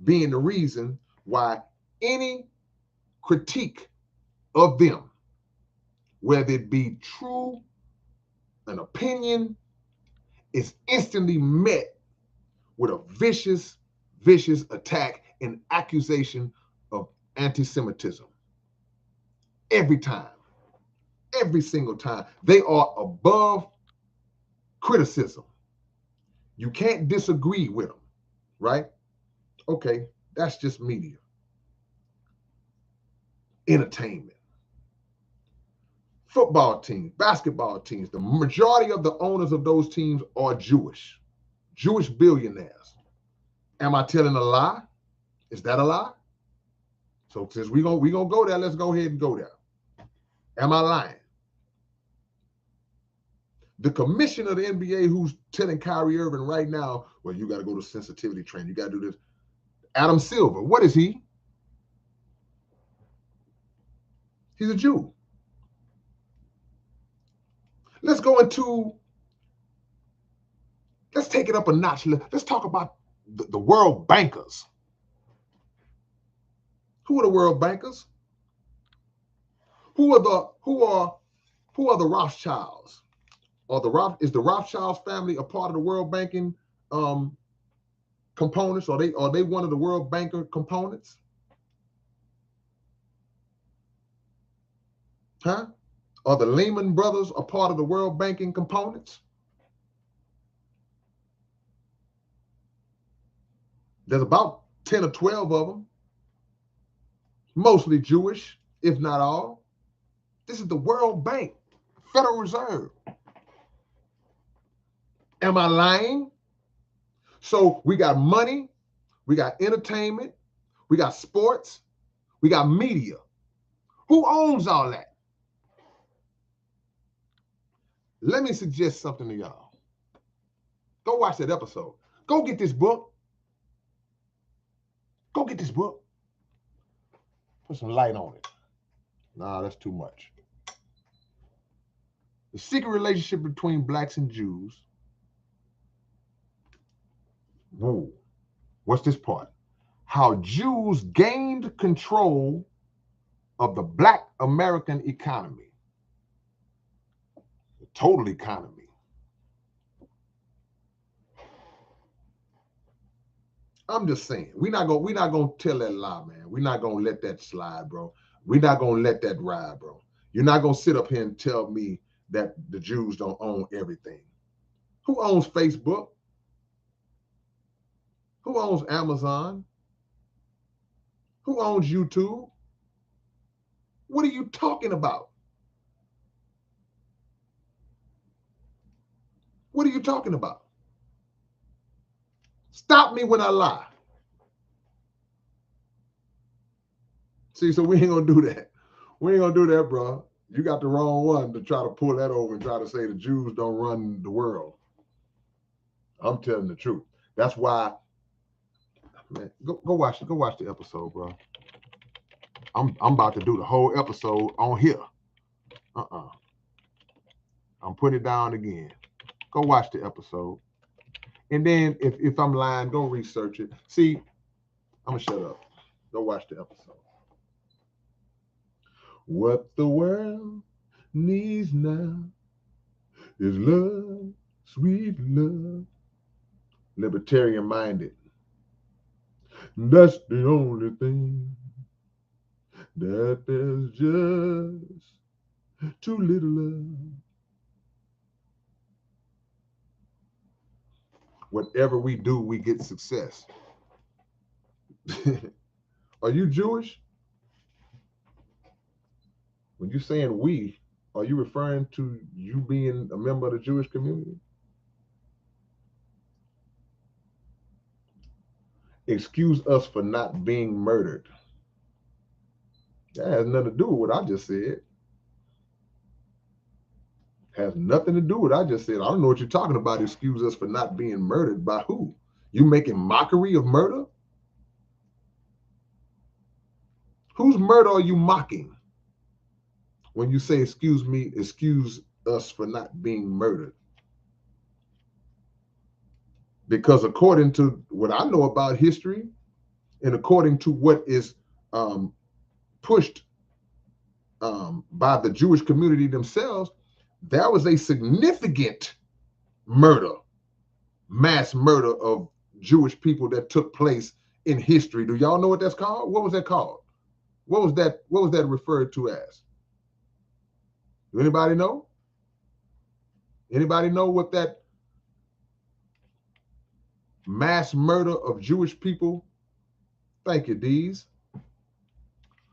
[SPEAKER 1] being the reason why any critique of them, whether it be true, an opinion, is instantly met with a vicious attack and accusation of anti-Semitism. Every time, every single time. They are above criticism. You can't disagree with them, right? Okay, that's just media. Entertainment. Football teams, basketball teams, the majority of the owners of those teams are Jewish billionaires. Am I telling a lie? Is that a lie? So since we gonna go there, let's go ahead and go there. Am I lying? The commissioner of the NBA who's telling Kyrie Irving right now, well, you got to go to sensitivity training. You got to do this. Adam Silver, what is he? He's a Jew. Let's take it up a notch. Let's talk about the world bankers. Who are the world bankers? Who are the Rothschilds? Is the Rothschilds family a part of the world banking components? Are they one of the world banker components? Huh? Are the Lehman brothers a part of the world banking components? There's about 10 or 12 of them, mostly Jewish, if not all. This is the World Bank, Federal Reserve. Am I lying? So we got money, we got entertainment, we got sports, we got media. Who owns all that? Let me suggest something to y'all. Go watch that episode. Go get this book. Go get this book. Put some light on it. Nah, that's too much. The secret relationship between blacks and Jews. Whoa. What's this part? How Jews gained control of the Black American economy, the total economy. I'm just saying, we're not gonna tell that lie, man. We're not gonna let that slide, bro. We're not gonna let that ride, bro. You're not gonna sit up here and tell me that the Jews don't own everything. Who owns Facebook? Who owns Amazon? Who owns YouTube? What are you talking about? What are you talking about? Stop me when I lie. See, so we ain't gonna do that. We ain't gonna do that, bro. You got the wrong one to try to pull that over and try to say the Jews don't run the world. I'm telling the truth. That's why, man, go watch the episode, bro. I'm about to do the whole episode on here. I'm putting it down again. Go watch the episode. And then if I'm lying, go research it. See, I'm gonna shut up. Go watch the episode. What the world needs now is love, sweet love. Libertarian minded. That's the only thing that there's just too little love. Whatever we do, we get success. Are you Jewish? When you're saying we, are you referring to you being a member of the Jewish community? Excuse us for not being murdered. That has nothing to do with what I just said. Has nothing to do with what I just said. I don't know what you're talking about. Excuse us for not being murdered. By who? You making mockery of murder? Whose murder are you mocking? When you say, excuse me, excuse us for not being murdered. Because according to what I know about history, and according to what is pushed by the Jewish community themselves, there was a significant murder, mass murder of Jewish people that took place in history. Do y'all know what that's called? What was that called? What was that referred to as? Do anybody know? Anybody know what that mass murder of Jewish people? Thank you, Dees.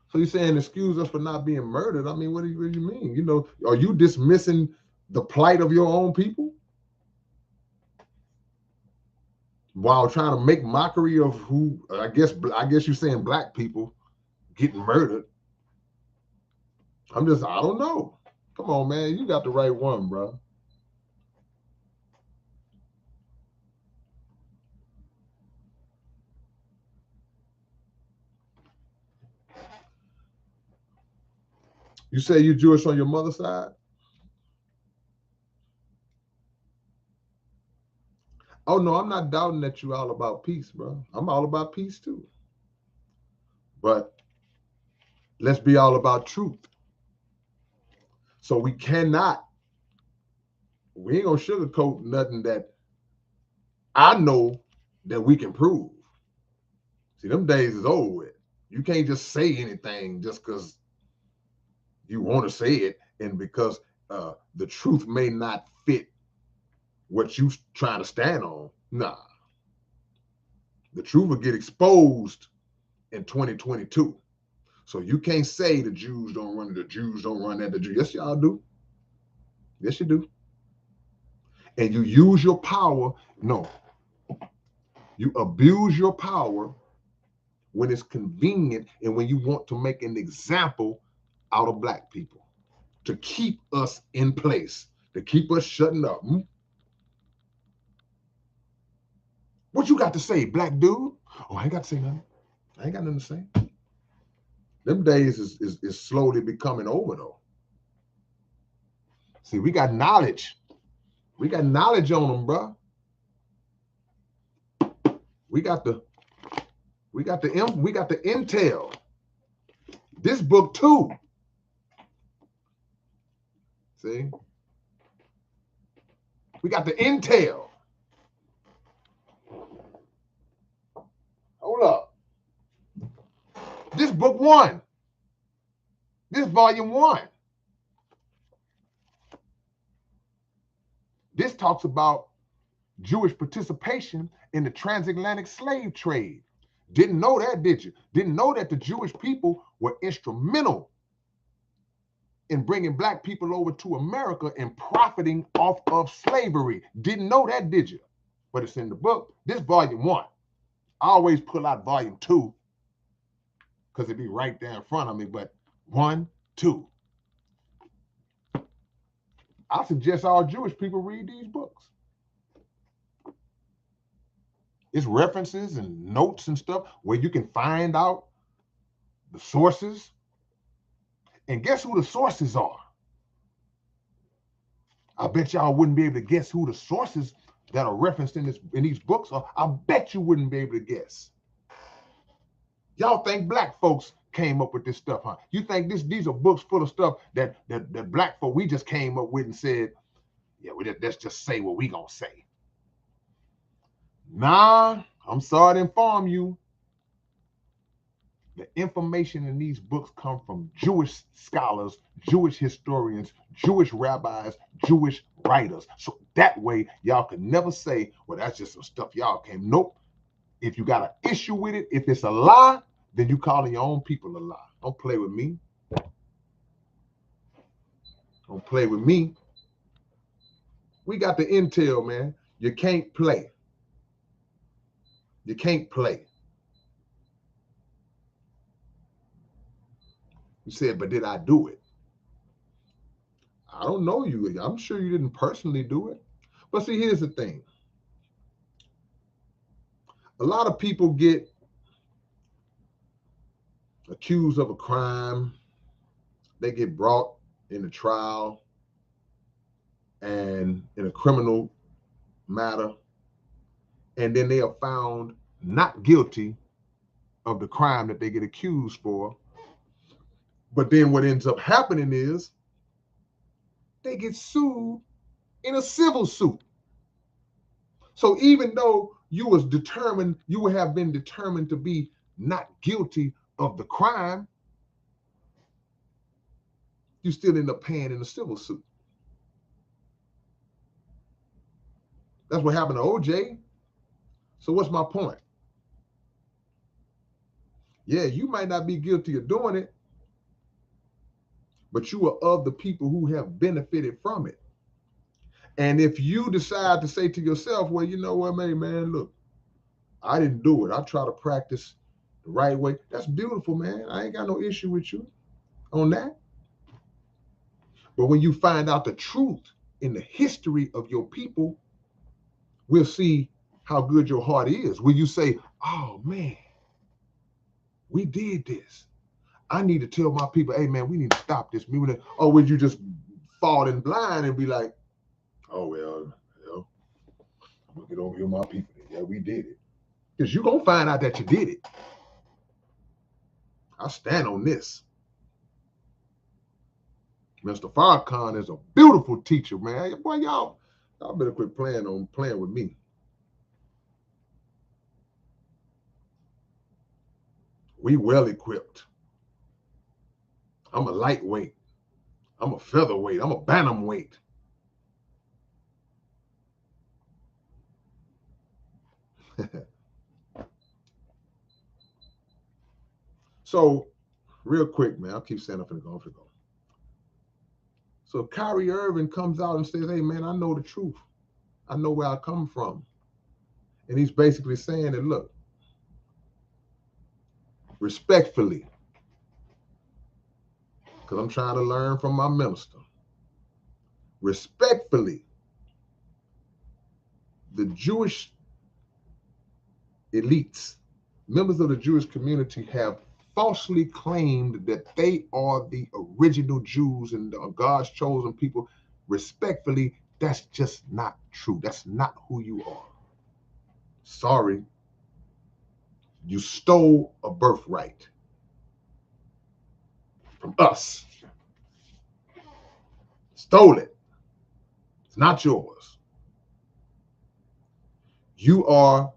[SPEAKER 1] So you're saying excuse us for not being murdered? I mean, what do you mean? You know, are you dismissing the plight of your own people while trying to make mockery of who? I guess you're saying black people getting murdered. I don't know. Come on, man, you got the right one, bro. You say you're Jewish on your mother's side? Oh no, I'm not doubting that you're all about peace, bro. I'm all about peace too. But let's be all about truth. So we ain't gonna sugarcoat nothing that I know that we can prove. See, them days is over with. You can't just say anything just because you want to say it and because the truth may not fit what you trying to stand on. Nah. The truth will get exposed in 2022. So you can't say the Jews don't run that. The Jews. Yes, y'all do. Yes, you do. And you use your power. No. You abuse your power when it's convenient and when you want to make an example out of black people to keep us in place, to keep us shutting up. What you got to say, black dude? Oh, I ain't got to say nothing. I ain't got nothing to say. Them days is slowly becoming over, though. See, we got knowledge. We got knowledge on them, bro. We got the intel. This book too. See? We got the intel. Hold up. This book 1. This volume 1. This talks about Jewish participation in the transatlantic slave trade. Didn't know that, did you? Didn't know that the Jewish people were instrumental in bringing black people over to America and profiting off of slavery. Didn't know that, did you? But it's in the book. This volume 1. I always pull out volume 2 because it'd be right there in front of me, but 1, 2. I suggest all Jewish people read these books. It's references and notes and stuff where you can find out the sources. And guess who the sources are? I bet y'all wouldn't be able to guess who the sources that are referenced in these books are. I bet you wouldn't be able to guess. Y'all think black folks came up with this stuff, huh? You think these are books full of stuff that black folk, we just came up with and said, yeah, let's just say what we gonna say. Nah, I'm sorry to inform you. The information in these books come from Jewish scholars, Jewish historians, Jewish rabbis, Jewish writers. So that way, y'all can never say, well, that's just some stuff y'all came. Nope. If you got an issue with it, if it's a lie, then you calling your own people a lie. Don't play with me. Don't play with me. We got the intel, man. You can't play. You can't play. You said, but did I do it? I don't know you. I'm sure you didn't personally do it. But see, here's the thing. A lot of people get accused of a crime. They get brought in a trial and in a criminal matter. And then they are found not guilty of the crime that they get accused for. But then what ends up happening is they get sued in a civil suit. So even though you was determined, you would have been determined to be not guilty of the crime, you still end up paying in a civil suit. That's what happened to OJ. So what's my point? Yeah, you might not be guilty of doing it, but you are of the people who have benefited from it. And if you decide to say to yourself, well, you know what, man, look, I didn't do it. I try to practice the right way. That's beautiful, man. I ain't got no issue with you on that. But when you find out the truth in the history of your people, we'll see how good your heart is. When you say, oh, man, we did this. I need to tell my people, hey, man, we need to stop this. Or would you just fall in blind and be like, oh, well, I'm going to get over here with my people. Yeah, we did it. Because you're going to find out that you did it. I stand on this. Mr. Farrakhan is a beautiful teacher, man. Boy, y'all better quit playing with me. We well equipped. I'm a lightweight. I'm a featherweight. I'm a bantamweight. So, real quick, man, I'll keep saying I'm finna go. So Kyrie Irving comes out and says, hey, man, I know the truth. I know where I come from. And he's basically saying that, look, respectfully, because I'm trying to learn from my minister, respectfully, the Jewish elites, members of the Jewish community, have falsely claimed that they are the original Jews and God's chosen people. Respectfully, that's just not true. That's not who you are. Sorry. You stole a birthright from us. Stole it. It's not yours. You are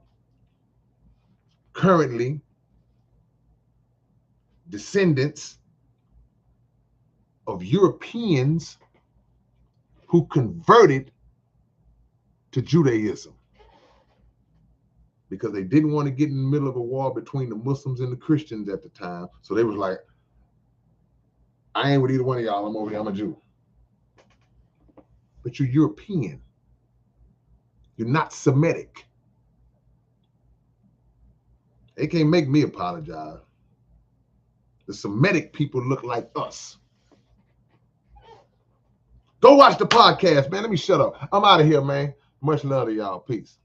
[SPEAKER 1] currently descendants of Europeans who converted to Judaism because they didn't want to get in the middle of a war between the Muslims and the Christians at the time. So they was like, I ain't with either one of y'all. I'm over here. I'm a Jew. But you're European. You're not Semitic. They can't make me apologize. The Semitic people look like us. Go watch the podcast, man. Let me shut up. I'm out of here, man. Much love to y'all. Peace.